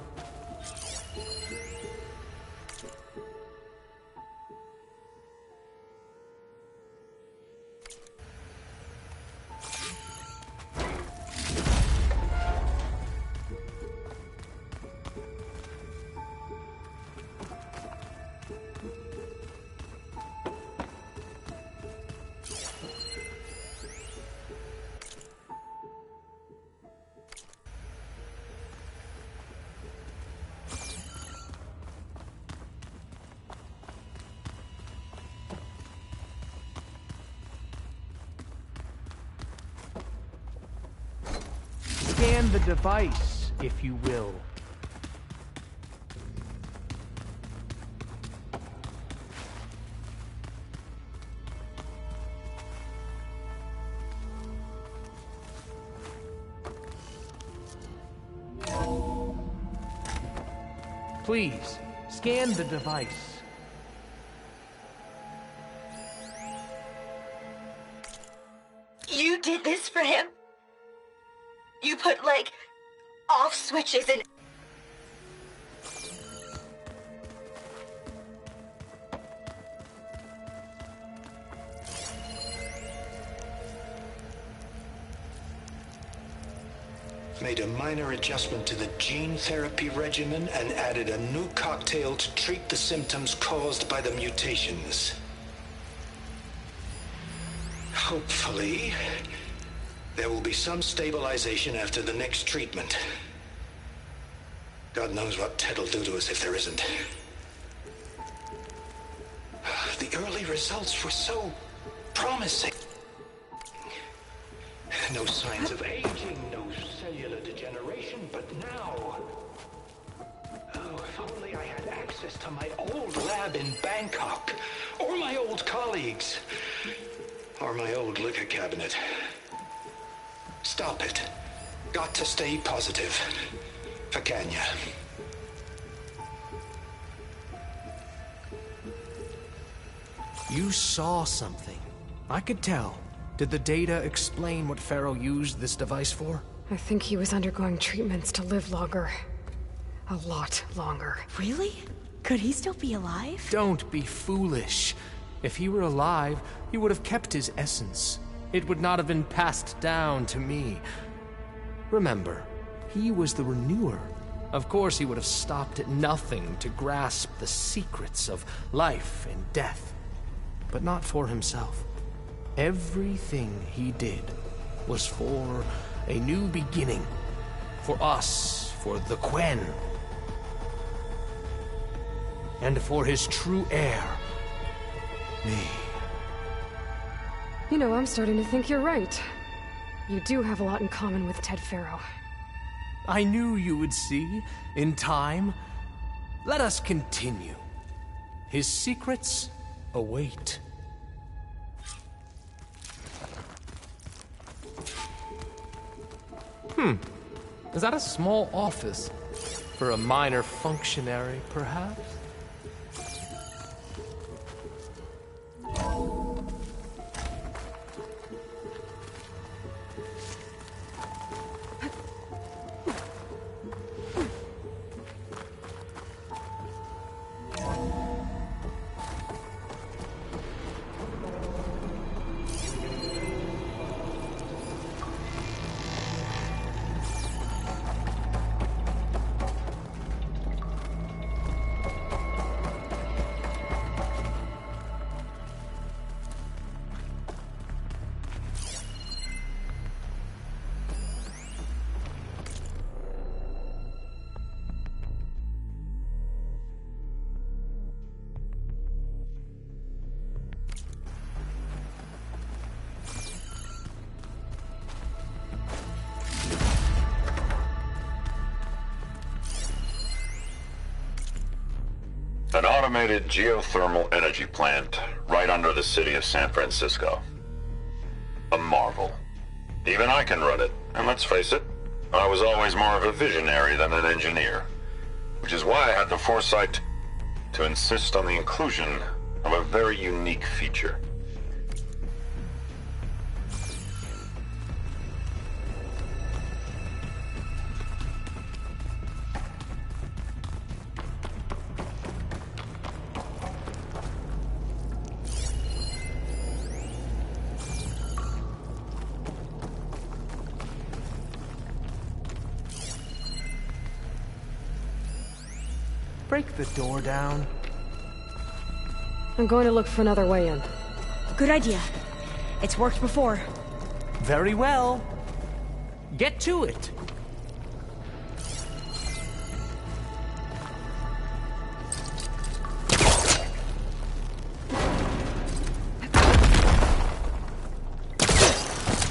Scan the device, if you will. Please, scan the device. You did this for him? You put, like, off switches in... Made a minor adjustment to the gene therapy regimen and added a new cocktail to treat the symptoms caused by the mutations. Hopefully, there will be some stabilization after the next treatment. God knows what Ted'll do to us if there isn't. The early results were so promising. No signs of aging, no cellular degeneration, but now... Oh, if only I had access to my old lab in Bangkok, or my old colleagues, or my old liquor cabinet. Stop it. Got to stay positive. For Kenya. You saw something. I could tell. Did the data explain what Pharaoh used this device for? I think he was undergoing treatments to live longer. A lot longer. Really? Could he still be alive? Don't be foolish. If he were alive, he would have kept his essence. It would not have been passed down to me. Remember, he was the renewer. Of course he would have stopped at nothing to grasp the secrets of life and death. But not for himself. Everything he did was for a new beginning. For us, for the Quen. And for his true heir, me. You know, I'm starting to think you're right. You do have a lot in common with Ted Pharaoh. I knew you would see, in time. Let us continue. His secrets await. Is that a small office? For a minor functionary, perhaps? An automated geothermal energy plant right under the city of San Francisco. A marvel. Even I can run it, and let's face it, I was always more of a visionary than an engineer, which is why I had the foresight to insist on the inclusion of a very unique feature. Break the door down. I'm going to look for another way in. Good idea. It's worked before. Very well. Get to it.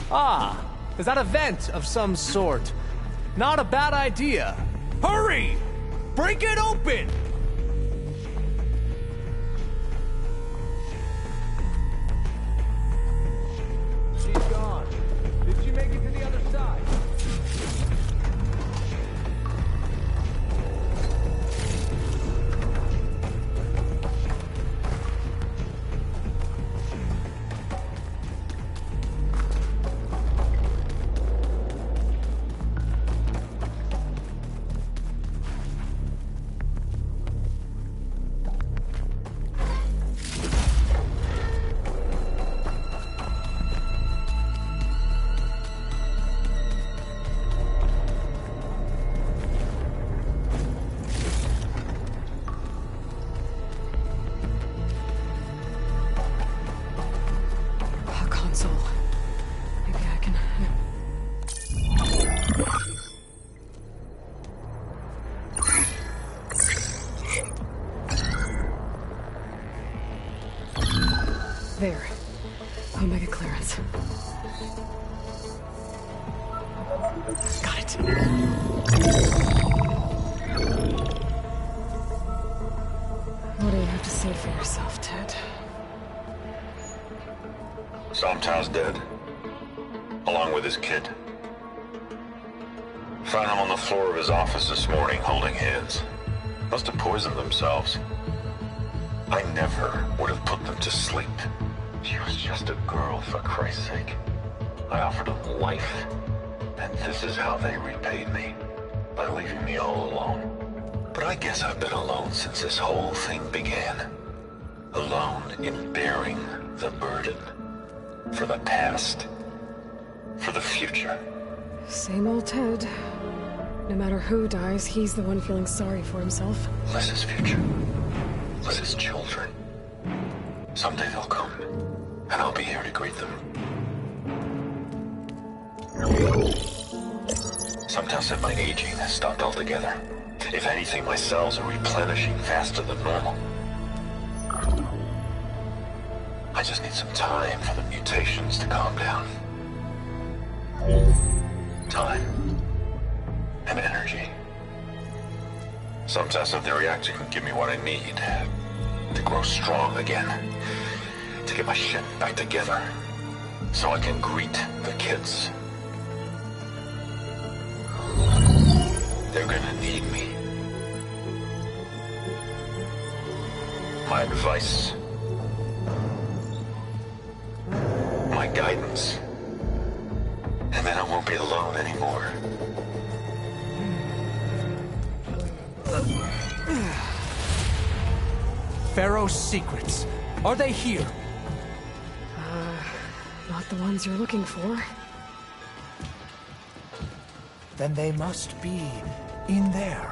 Ah, is that a vent of some sort? Not a bad idea. Hurry! Break it open! She's gone. Did she make it to the other side? There. Omega clearance. Got it. What do you have to say for yourself, Ted? Somtow's dead. Along with his kid. Found him on the floor of his office this morning, holding hands. Must have poisoned themselves. I never would have put them to sleep. She was just a girl, for Christ's sake. I offered them life, and this is how they repaid me, by leaving me all alone. But I guess I've been alone since this whole thing began. Alone in bearing the burden. For the past. For the future. Same old Ted. No matter who dies, he's the one feeling sorry for himself. Liz's future. Liz's children. Someday they'll come, and I'll be here to greet them. Sometimes said my aging has stopped altogether. If anything, my cells are replenishing faster than normal. I just need some time for the mutations to calm down. Time. and energy. Some test of the reactor can give me what I need to grow strong again, to get my shit back together, so I can greet the kids. They're gonna need me. My advice, my guidance, and then I won't be alone anymore. Pharaoh's secrets. Are they here? Not the ones you're looking for. Then they must be in there.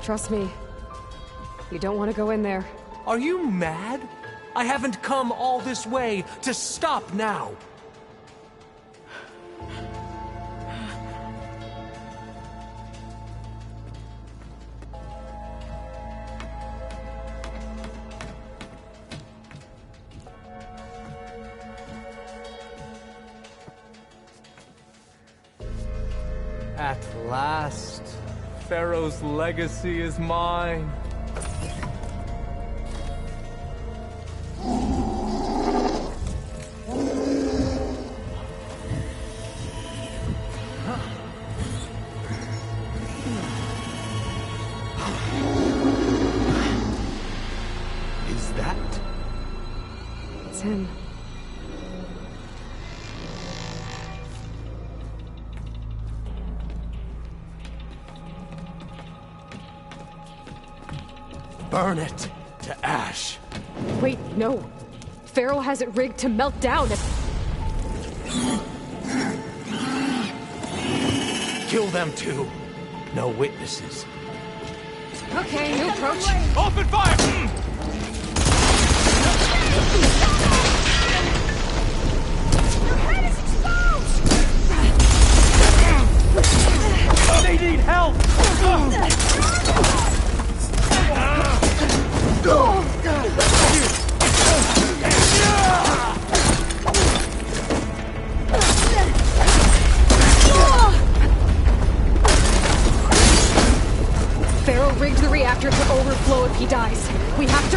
Trust me. You don't want to go in there. Are you mad? I haven't come all this way to stop now. At last, Pharaoh's legacy is mine. Is that? It's him. Burn it to ash. Wait, no. Pharaoh has it rigged to melt down if... Kill them too. No witnesses. Okay, new approach. Open fire! They need help! Pharaoh rigged the reactor to overflow if he dies. We have to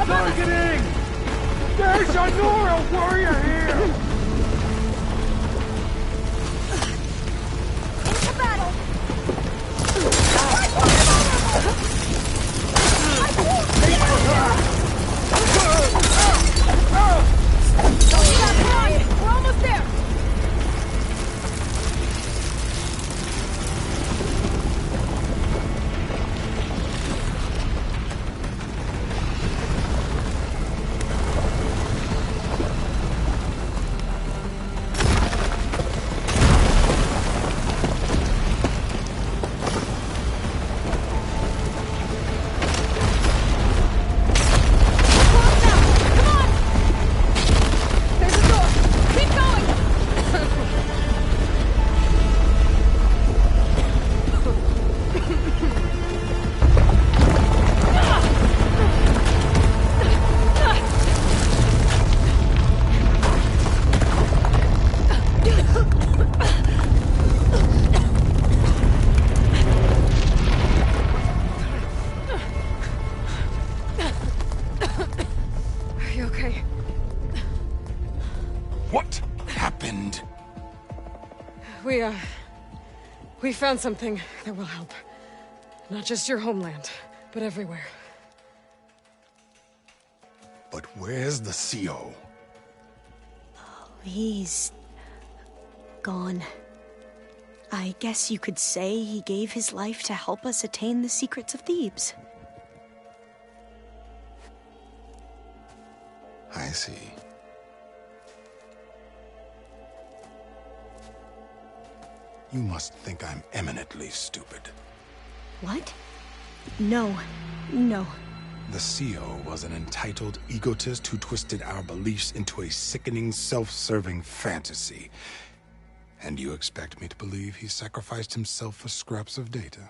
Targeting! There's a Nora warrior here! Into battle! We're almost there! We found something that will help. Not just your homeland, but everywhere. But where's the CO? He's gone. I guess you could say he gave his life to help us attain the secrets of Thebes. I see. You must think I'm eminently stupid. What? No. No. The CO was an entitled egotist who twisted our beliefs into a sickening, self-serving fantasy. And you expect me to believe he sacrificed himself for scraps of data?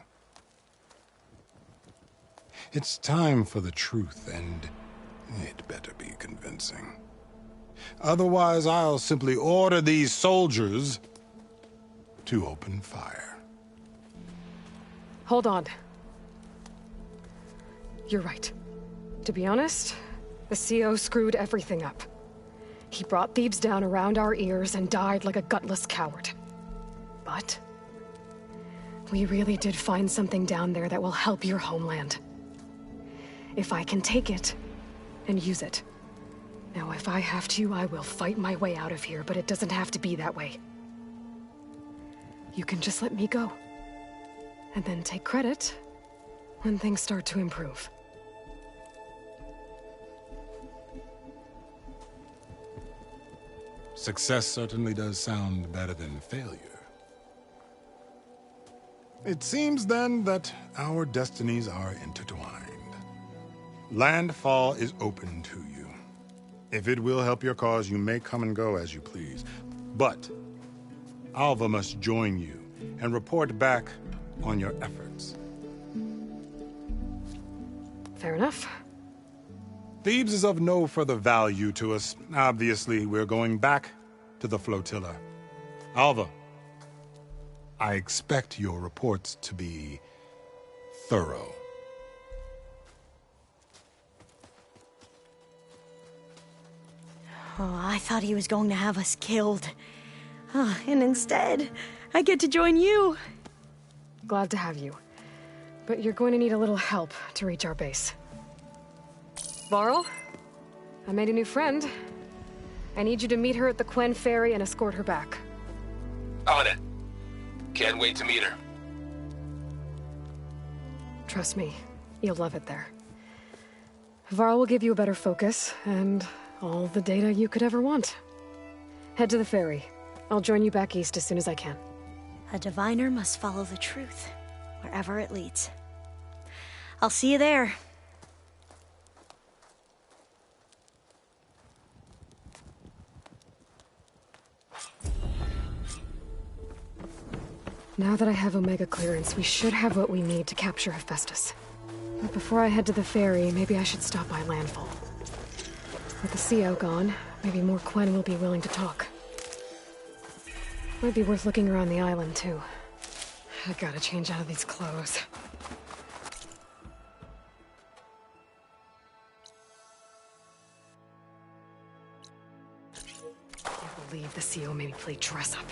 It's time for the truth, and it better be convincing. Otherwise, I'll simply order these soldiers to open fire. Hold on. You're right. To be honest, the CO screwed everything up. He brought Thebes down around our ears and died like a gutless coward. But we really did find something down there that will help your homeland. If I can take it and use it. Now, if I have to, I will fight my way out of here, but it doesn't have to be that way. You can just let me go. And then take credit when things start to improve. Success certainly does sound better than failure. It seems then that our destinies are intertwined. Landfall is open to you. If it will help your cause, you may come and go as you please. But Alva must join you and report back on your efforts. Fair enough. Thebes is of no further value to us. Obviously, we're going back to the flotilla. Alva, I expect your reports to be thorough. Oh, I thought he was going to have us killed. Oh, and instead, I get to join you. Glad to have you. But you're going to need a little help to reach our base. Varl, I made a new friend. I need you to meet her at the Quen Ferry and escort her back. On it. Can't wait to meet her. Trust me, you'll love it there. Varl will give you a better focus, and all the data you could ever want. Head to the ferry. I'll join you back east as soon as I can. A diviner must follow the truth, wherever it leads. I'll see you there. Now that I have Omega clearance, we should have what we need to capture Hephaestus. But before I head to the ferry, maybe I should stop by Landfall. With the CO gone, maybe more Quen will be willing to talk. Might be worth looking around the island, too. I gotta change out of these clothes. Can't believe the CO made me play dress up.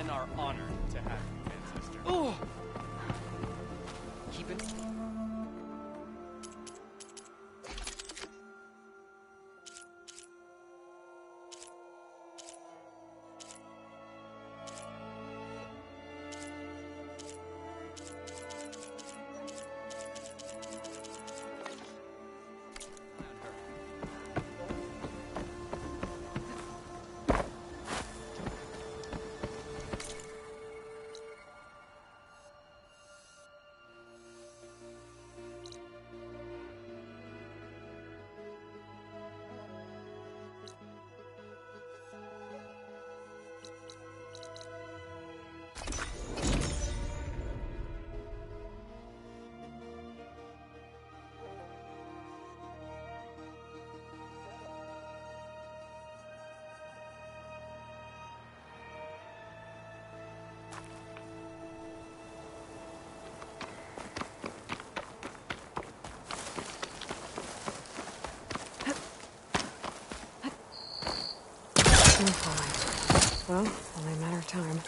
Are honored to have you, ancestor. Oh! Keep it. Fine. Well, only a matter of time.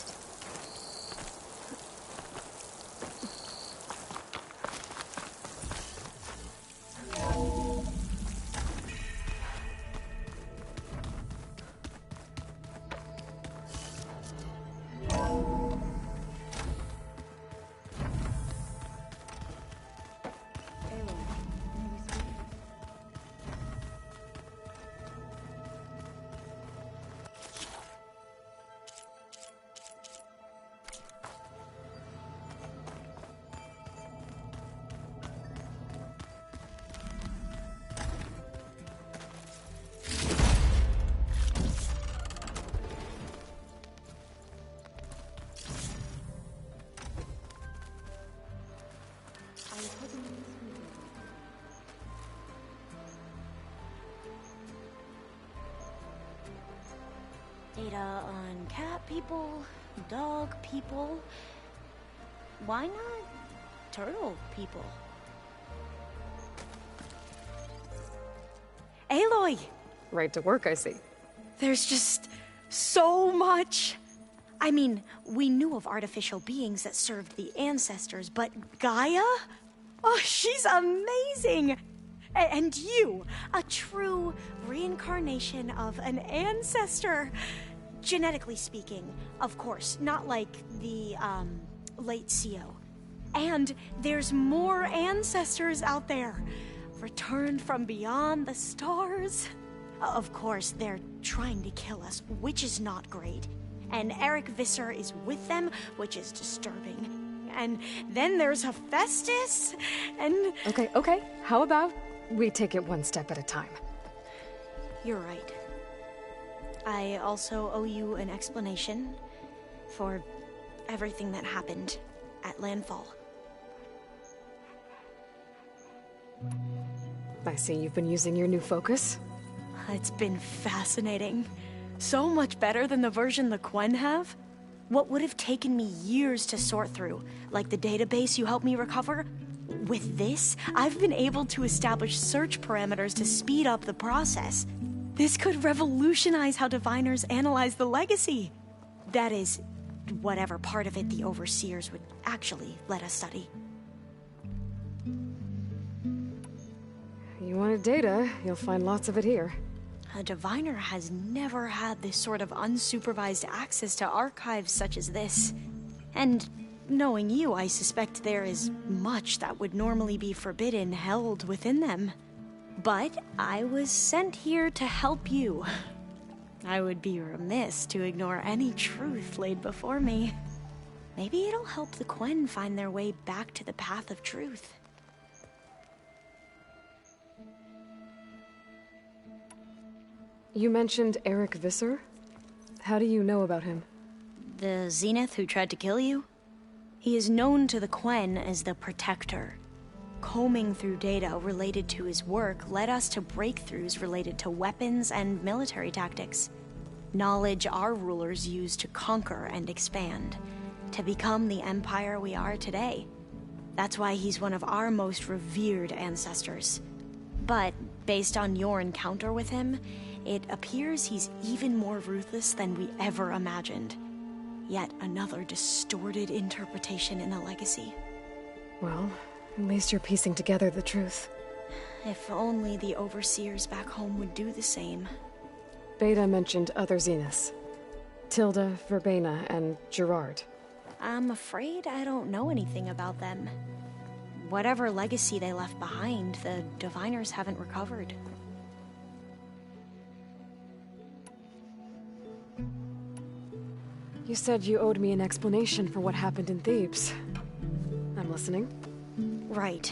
Data on cat people, dog people. Why not turtle people? Aloy! Right to work, I see. There's just so much. I mean, we knew of artificial beings that served the ancestors, but Gaia? Oh, she's amazing! And you, a true reincarnation of an ancestor. Genetically speaking, of course, not like the, late CO. And there's more ancestors out there, returned from beyond the stars. Of course, they're trying to kill us, which is not great. And Eric Visser is with them, which is disturbing. And then there's Hephaestus, and... Okay. How about we take it one step at a time? You're right. I also owe you an explanation for everything that happened at Landfall. I see you've been using your new focus. It's been fascinating. So much better than the version the Quen have. What would have taken me years to sort through, like the database you helped me recover, with this, I've been able to establish search parameters to speed up the process. This could revolutionize how diviners analyze the legacy. That is, whatever part of it the overseers would actually let us study. You wanted data, you'll find lots of it here. A diviner has never had this sort of unsupervised access to archives such as this. And knowing you, I suspect there is much that would normally be forbidden held within them. But I was sent here to help you. I would be remiss to ignore any truth laid before me. Maybe it'll help the Quen find their way back to the path of truth. You mentioned Eric Visser? How do you know about him? The Zenith who tried to kill you? He is known to the Quen as the Protector. Combing through data related to his work led us to breakthroughs related to weapons and military tactics. Knowledge our rulers used to conquer and expand, to become the empire we are today. That's why he's one of our most revered ancestors. But, based on your encounter with him, it appears he's even more ruthless than we ever imagined. Yet another distorted interpretation in the legacy. Well, at least you're piecing together the truth. If only the overseers back home would do the same. Beta mentioned other Zeniths. Tilda, Verbena, and Gerard. I'm afraid I don't know anything about them. Whatever legacy they left behind, the diviners haven't recovered. You said you owed me an explanation for what happened in Thebes. I'm listening. Right.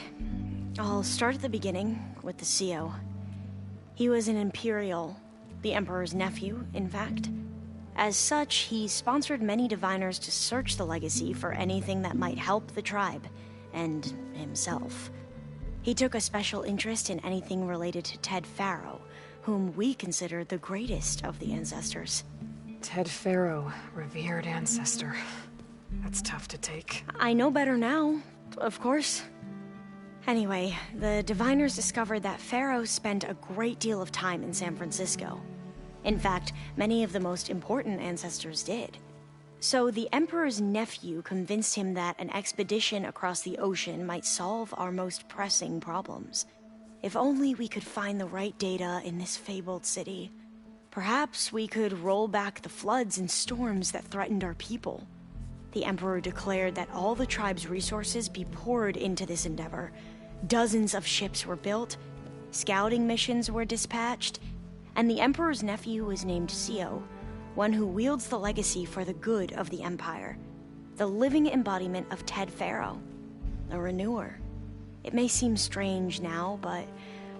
I'll start at the beginning, with the CO. He was an Imperial, the Emperor's nephew, in fact. As such, he sponsored many diviners to search the legacy for anything that might help the tribe, and himself. He took a special interest in anything related to Ted Faro, whom we consider the greatest of the ancestors. Ted Faro, revered ancestor. That's tough to take. I know better now, of course. Anyway, the diviners discovered that Faro spent a great deal of time in San Francisco. In fact, many of the most important ancestors did. So the Emperor's nephew convinced him that an expedition across the ocean might solve our most pressing problems. If only we could find the right data in this fabled city, perhaps we could roll back the floods and storms that threatened our people. The Emperor declared that all the tribe's resources be poured into this endeavor. Dozens of ships were built, scouting missions were dispatched, and the Emperor's nephew was named Sio, one who wields the legacy for the good of the Empire, the living embodiment of Ted Faro, a renewer. It may seem strange now, but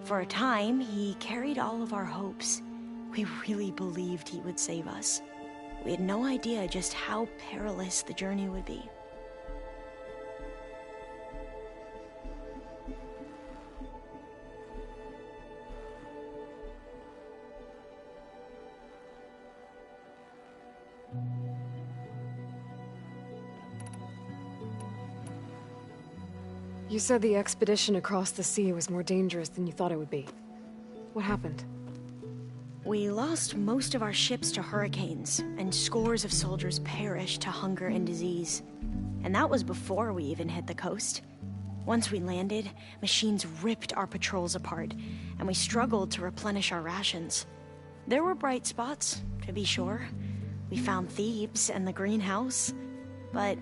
for a time, he carried all of our hopes. We really believed he would save us. We had no idea just how perilous the journey would be. You said the expedition across the sea was more dangerous than you thought it would be. What happened? We lost most of our ships to hurricanes, and scores of soldiers perished to hunger and disease. And that was before we even hit the coast. Once we landed, machines ripped our patrols apart, and we struggled to replenish our rations. There were bright spots, to be sure. We found Thebes and the greenhouse, but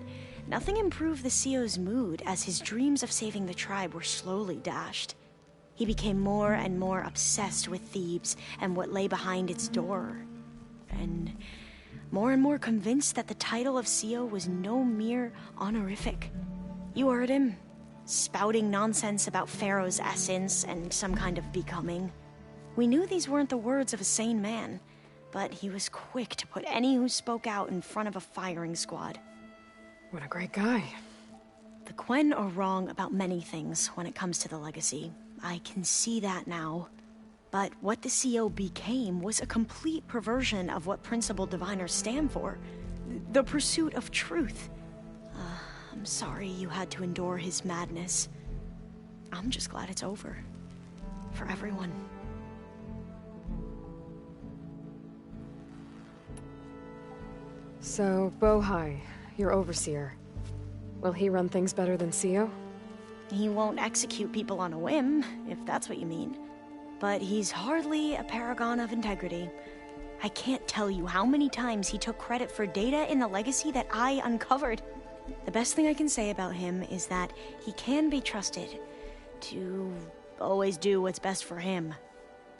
nothing improved the CEO's mood as his dreams of saving the tribe were slowly dashed. He became more and more obsessed with Thebes and what lay behind its door, and more convinced that the title of CEO was no mere honorific. You heard him, spouting nonsense about Pharaoh's essence and some kind of becoming. We knew these weren't the words of a sane man, but he was quick to put any who spoke out in front of a firing squad. What a great guy. The Quen are wrong about many things when it comes to the legacy. I can see that now. But what the CO became was a complete perversion of what principled diviners stand for. The pursuit of truth. I'm sorry you had to endure his madness. I'm just glad it's over. For everyone. So, Bohai, your overseer. Will he run things better than CEO? He won't execute people on a whim, if that's what you mean. But he's hardly a paragon of integrity. I can't tell you how many times he took credit for data in the legacy that I uncovered. The best thing I can say about him is that he can be trusted to always do what's best for him.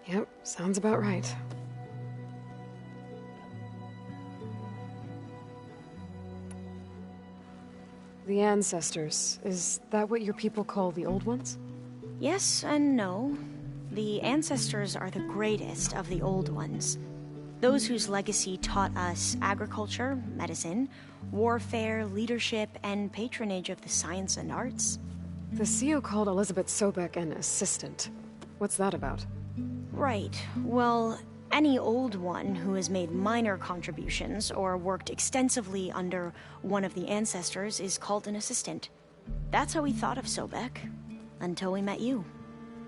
Yep, sounds about right. The ancestors, is that what your people call the old ones? Yes and no. The ancestors are the greatest of the old ones. Those whose legacy taught us agriculture, medicine, warfare, leadership, and patronage of the science and arts. The CEO called Elizabeth Sobek an assistant. What's that about? Right. Well, any old one who has made minor contributions or worked extensively under one of the ancestors is called an assistant. That's how we thought of Sobek, until we met you.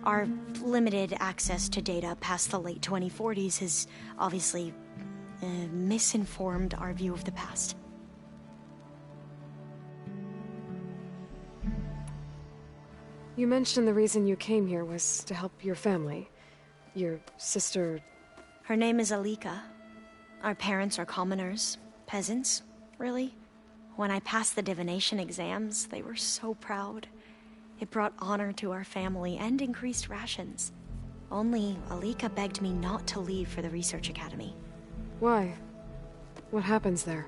Our limited access to data past the late 2040s has obviously misinformed our view of the past. You mentioned the reason you came here was to help your family. Your sister... Her name is Alika. Our parents are commoners, peasants, really. When I passed the divination exams, they were so proud. It brought honor to our family and increased rations. Only Alika begged me not to leave for the research academy. Why? What happens there?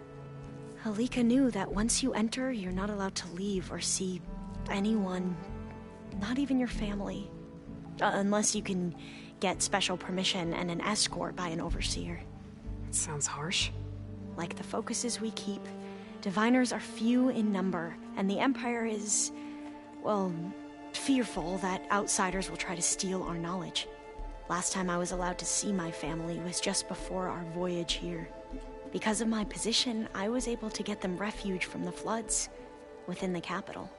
Alika knew that once you enter, you're not allowed to leave or see anyone, not even your family. Unless you can get special permission and an escort by an overseer. It sounds harsh. Like the focuses we keep, diviners are few in number, and the Empire is, well, fearful that outsiders will try to steal our knowledge. Last time I was allowed to see my family was just before our voyage here. Because of my position, I was able to get them refuge from the floods within the capital.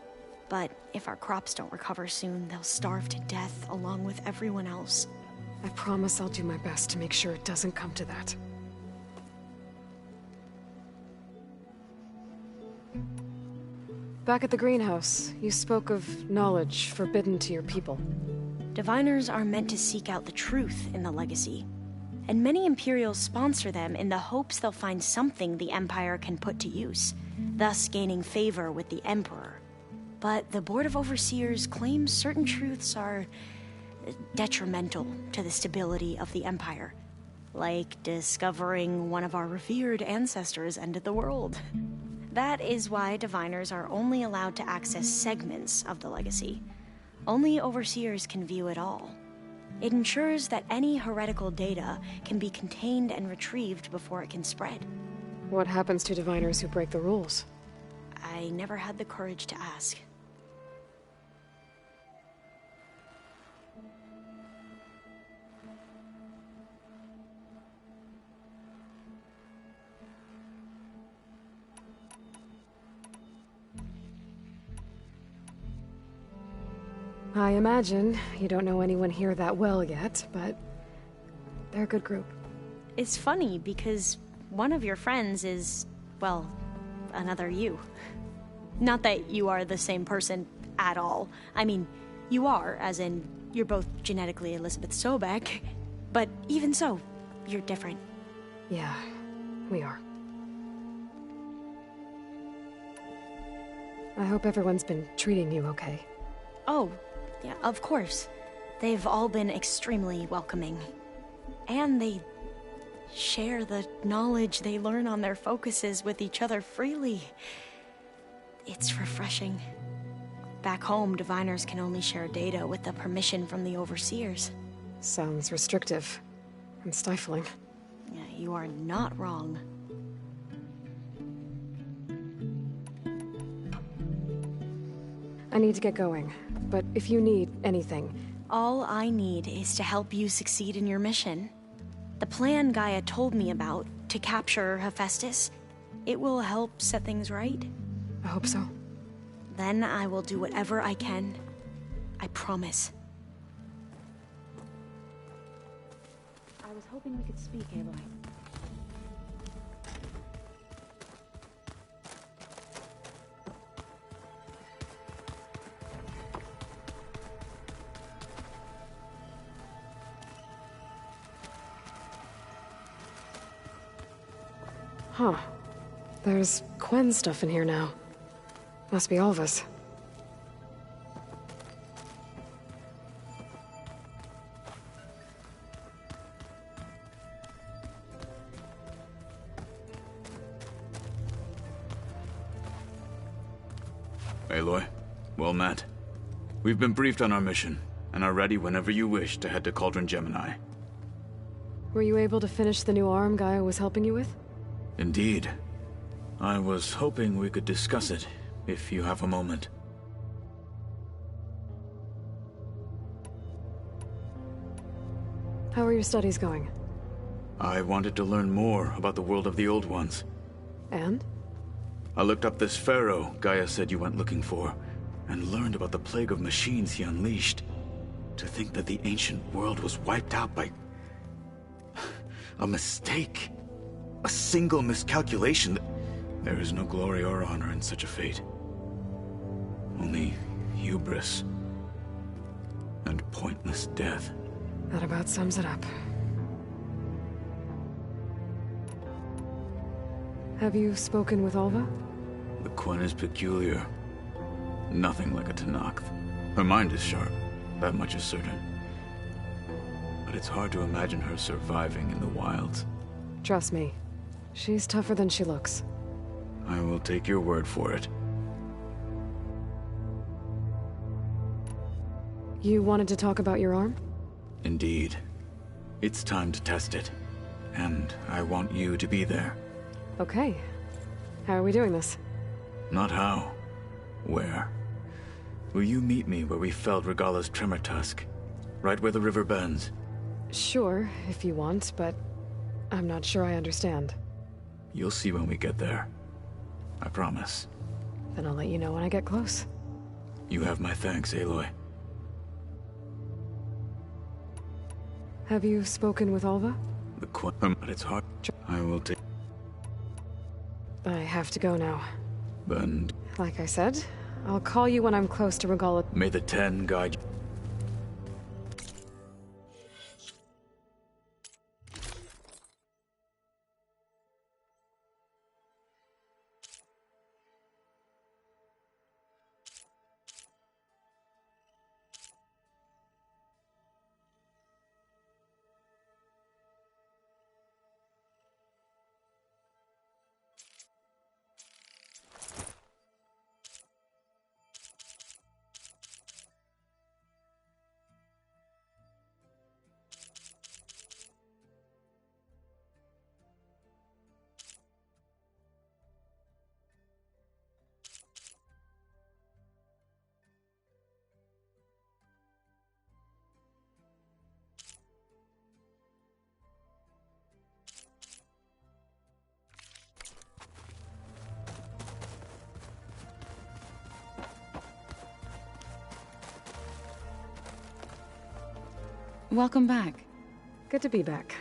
But if our crops don't recover soon, they'll starve to death along with everyone else. I promise I'll do my best to make sure it doesn't come to that. Back at the greenhouse, you spoke of knowledge forbidden to your people. Diviners are meant to seek out the truth in the legacy, and many Imperials sponsor them in the hopes they'll find something the Empire can put to use, thus gaining favor with the Emperor. But the Board of Overseers claims certain truths are detrimental to the stability of the Empire, like discovering one of our revered ancestors ended the world. That is why Diviners are only allowed to access segments of the legacy. Only Overseers can view it all. It ensures that any heretical data can be contained and retrieved before it can spread. What happens to Diviners who break the rules? I never had the courage to ask. I imagine you don't know anyone here that well yet, but they're a good group. It's funny because one of your friends is, well, another you. Not that you are the same person at all. I mean, you are, as in, you're both genetically Elizabeth Sobek, but even so, you're different. Yeah, we are. I hope everyone's been treating you okay. Oh, yeah, of course. They've all been extremely welcoming. And they share the knowledge they learn on their focuses with each other freely. It's refreshing. Back home, Diviners can only share data with the permission from the Overseers. Sounds restrictive and stifling. Yeah, you are not wrong. I need to get going, but if you need anything... All I need is to help you succeed in your mission. The plan Gaia told me about, to capture Hephaestus, it will help set things right. I hope so. Then I will do whatever I can. I promise. I was hoping we could speak, Aloy. Huh. There's Quen stuff in here now. Must be Alva's. Aloy, well met. We've been briefed on our mission, and are ready whenever you wish to head to Cauldron Gemini. Were you able to finish the new arm Gaia was helping you with? Indeed. I was hoping we could discuss it, if you have a moment. How are your studies going? I wanted to learn more about the world of the Old Ones. And? I looked up this pharaoh Gaia said you went looking for, and learned about the plague of machines he unleashed. To think that the ancient world was wiped out by... a mistake. A single miscalculation. There is no glory or honor in such a fate. Only hubris. And pointless death. That about sums it up. Have you spoken with Alva? The Quen is peculiar. Nothing like a Tenakth. Her mind is sharp, that much is certain. But it's hard to imagine her surviving in the wilds. Trust me. She's tougher than she looks. I will take your word for it. You wanted to talk about your arm? Indeed. It's time to test it. And I want you to be there. Okay. How are we doing this? Not how. Where? Will you meet me where we felled Regala's tremor tusk? Right where the river bends? Sure, if you want, but I'm not sure I understand. You'll see when we get there. I promise. Then I'll let you know when I get close. You have my thanks, Aloy. Have you spoken with Alva? But it's hard. I will take... I have to go now. And Like I said, I'll call you when I'm close to Regala. may the 10 guide you. Welcome back. Good to be back.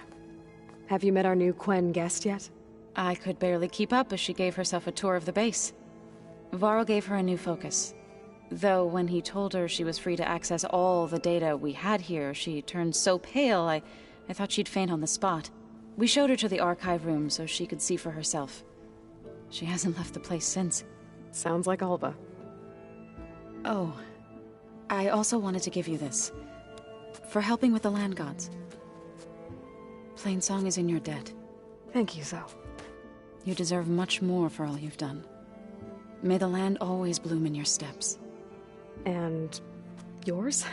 Have you met our new Quen guest yet? I could barely keep up as she gave herself a tour of the base. Varl gave her a new focus. Though when he told her she was free to access all the data we had here, she turned so pale I thought she'd faint on the spot. We showed her to the archive room so she could see for herself. She hasn't left the place since. Sounds like Alva. Oh, I also wanted to give you this. For helping with the land gods. Plainsong is in your debt. Thank you, Zoe. You deserve much more for all you've done. May the land always bloom in your steps. And yours?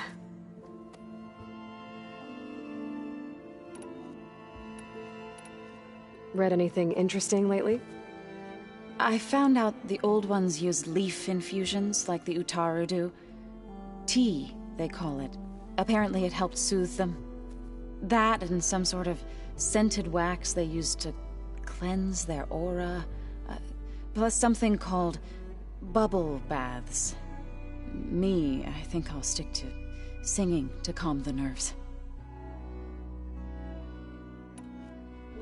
Read anything interesting lately? I found out the old ones use leaf infusions like the Utaru do. Tea, they call it. Apparently it helped soothe them. That and some sort of scented wax they used to cleanse their aura. Plus something called bubble baths. Me, I think I'll stick to singing to calm the nerves.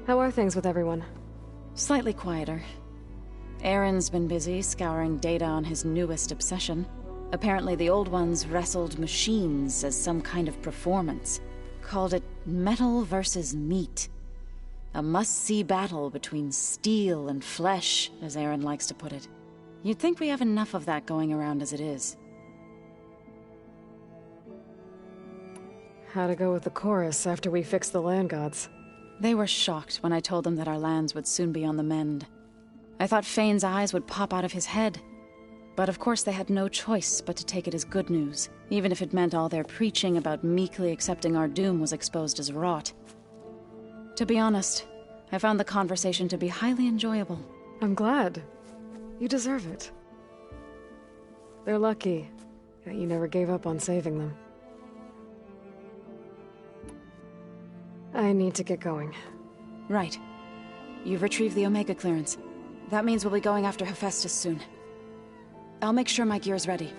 How are things with everyone? Slightly quieter. Aaron's been busy scouring data on his newest obsession. Apparently the old ones wrestled machines as some kind of performance. Called it metal versus meat. A must-see battle between steel and flesh, as Aaron likes to put it. You'd think we have enough of that going around as it is. How'd it go with the chorus after we fixed the land gods? They were shocked when I told them that our lands would soon be on the mend. I thought Fane's eyes would pop out of his head. But of course they had no choice but to take it as good news, even if it meant all their preaching about meekly accepting our doom was exposed as rot. To be honest, I found the conversation to be highly enjoyable. I'm glad. You deserve it. They're lucky that you never gave up on saving them. I need to get going. Right. You've retrieved the Omega clearance. That means we'll be going after Hephaestus soon. I'll make sure my gear's ready.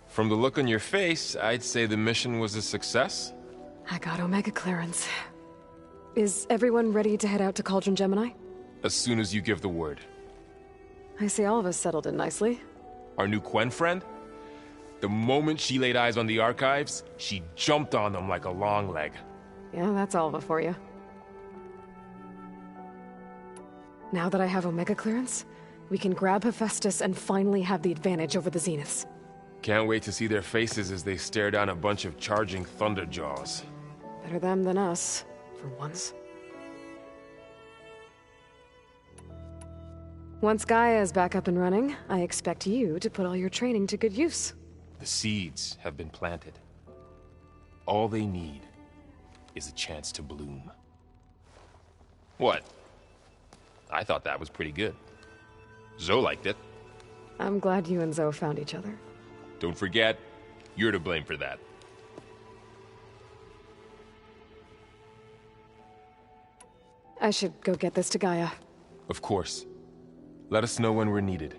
From the look on your face, I'd say the mission was a success. I got Omega clearance. Is everyone ready to head out to Cauldron Gemini? As soon as you give the word. I see all of us settled in nicely. Our new Quen friend? The moment she laid eyes on the archives, she jumped on them like a long leg. Yeah, that's Alva for you. Now that I have Omega clearance, we can grab Hephaestus and finally have the advantage over the Zeniths. Can't wait to see their faces as they stare down a bunch of charging Thunderjaws. Better them than us, for once. Once Gaia is back up and running, I expect you to put all your training to good use. The seeds have been planted. All they need is a chance to bloom. What? I thought that was pretty good. Zoe liked it. I'm glad you and Zoe found each other. Don't forget, you're to blame for that. I should go get this to Gaia. Of course. Let us know when we're needed.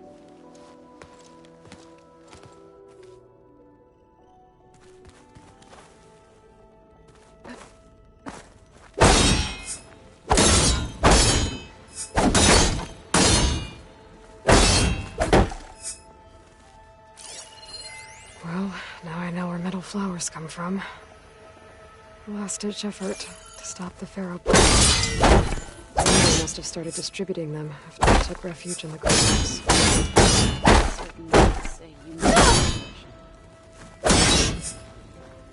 Well, now I know where metal flowers come from. Last-ditch effort to stop the Pharaoh. They must have started distributing them after I took refuge in the grounds.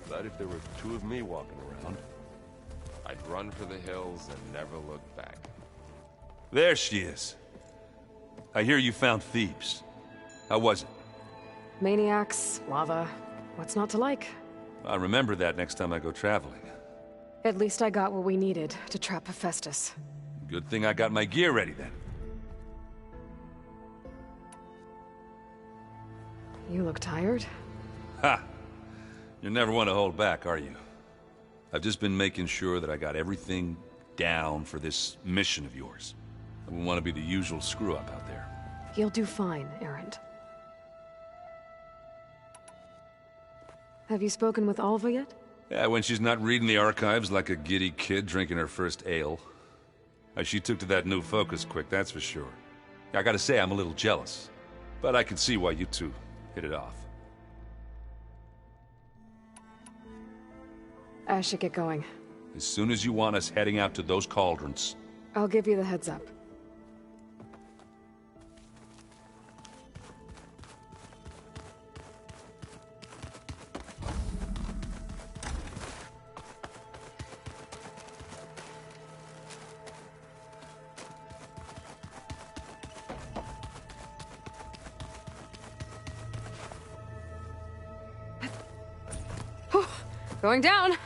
But if there were two of me walking around, I'd run for the hills and never look back. There she is. I hear you found Thebes. How was it? Maniacs, lava. What's not to like? I'll remember that next time I go traveling. At least I got what we needed to trap Hephaestus. Good thing I got my gear ready then. You look tired. Ha! You're never one to hold back, are you? I've just been making sure that I got everything down for this mission of yours. I wouldn't want to be the usual screw-up out there. You'll do fine, Errant. Have you spoken with Alva yet? Yeah, when she's not reading the archives like a giddy kid drinking her first ale. She took to that new focus quick, that's for sure. I gotta say, I'm a little jealous. But I can see why you two hit it off. I should get going. As soon as you want us heading out to those cauldrons. I'll give you the heads up. Going down.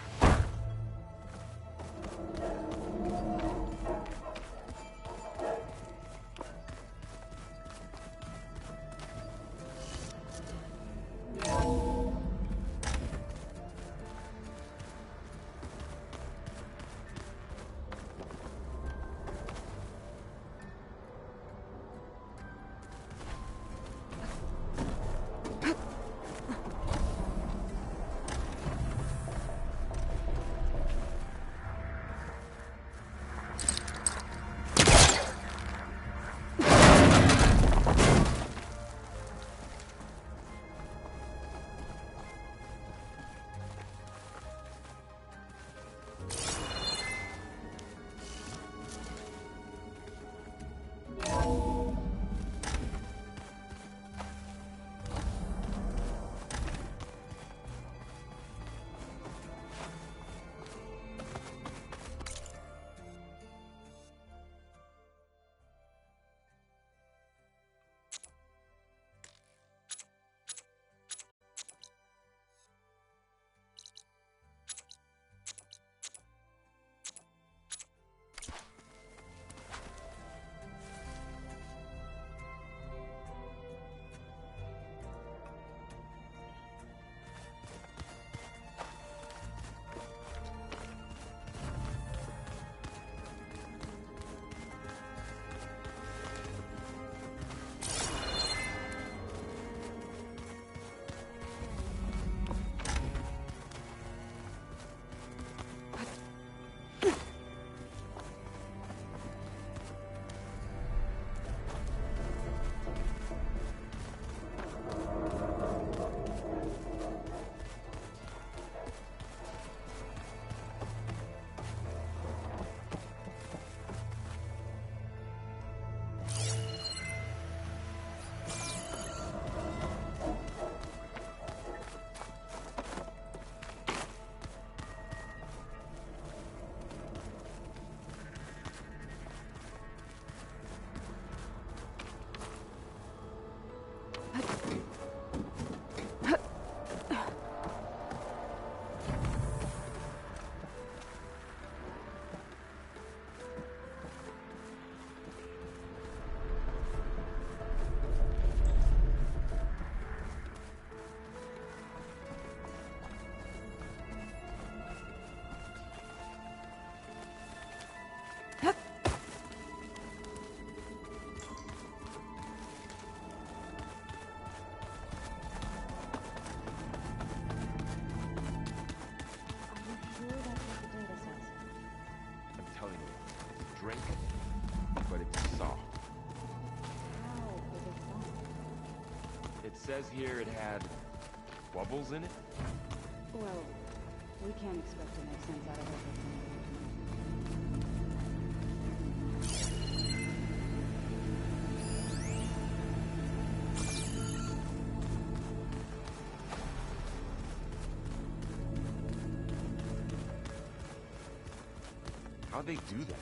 says here it had bubbles in it? Well, we can't expect to make sense out of everything. How'd they do that?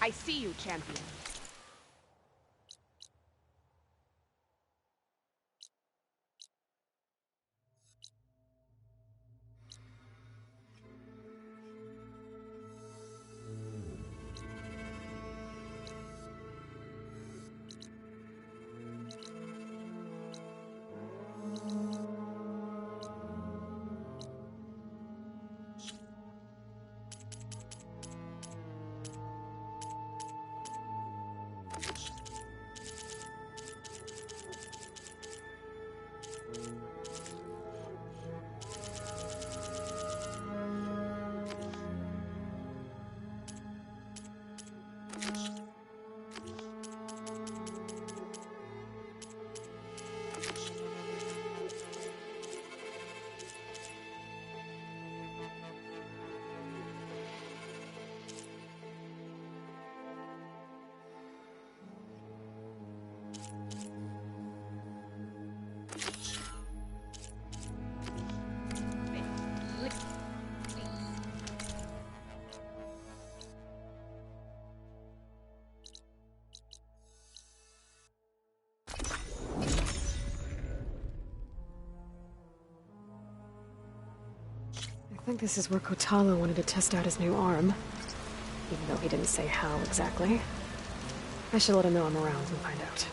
I see you, champion. I think this is where Kotalo wanted to test out his new arm. Even though he didn't say how exactly. I should let him know I'm around and find out.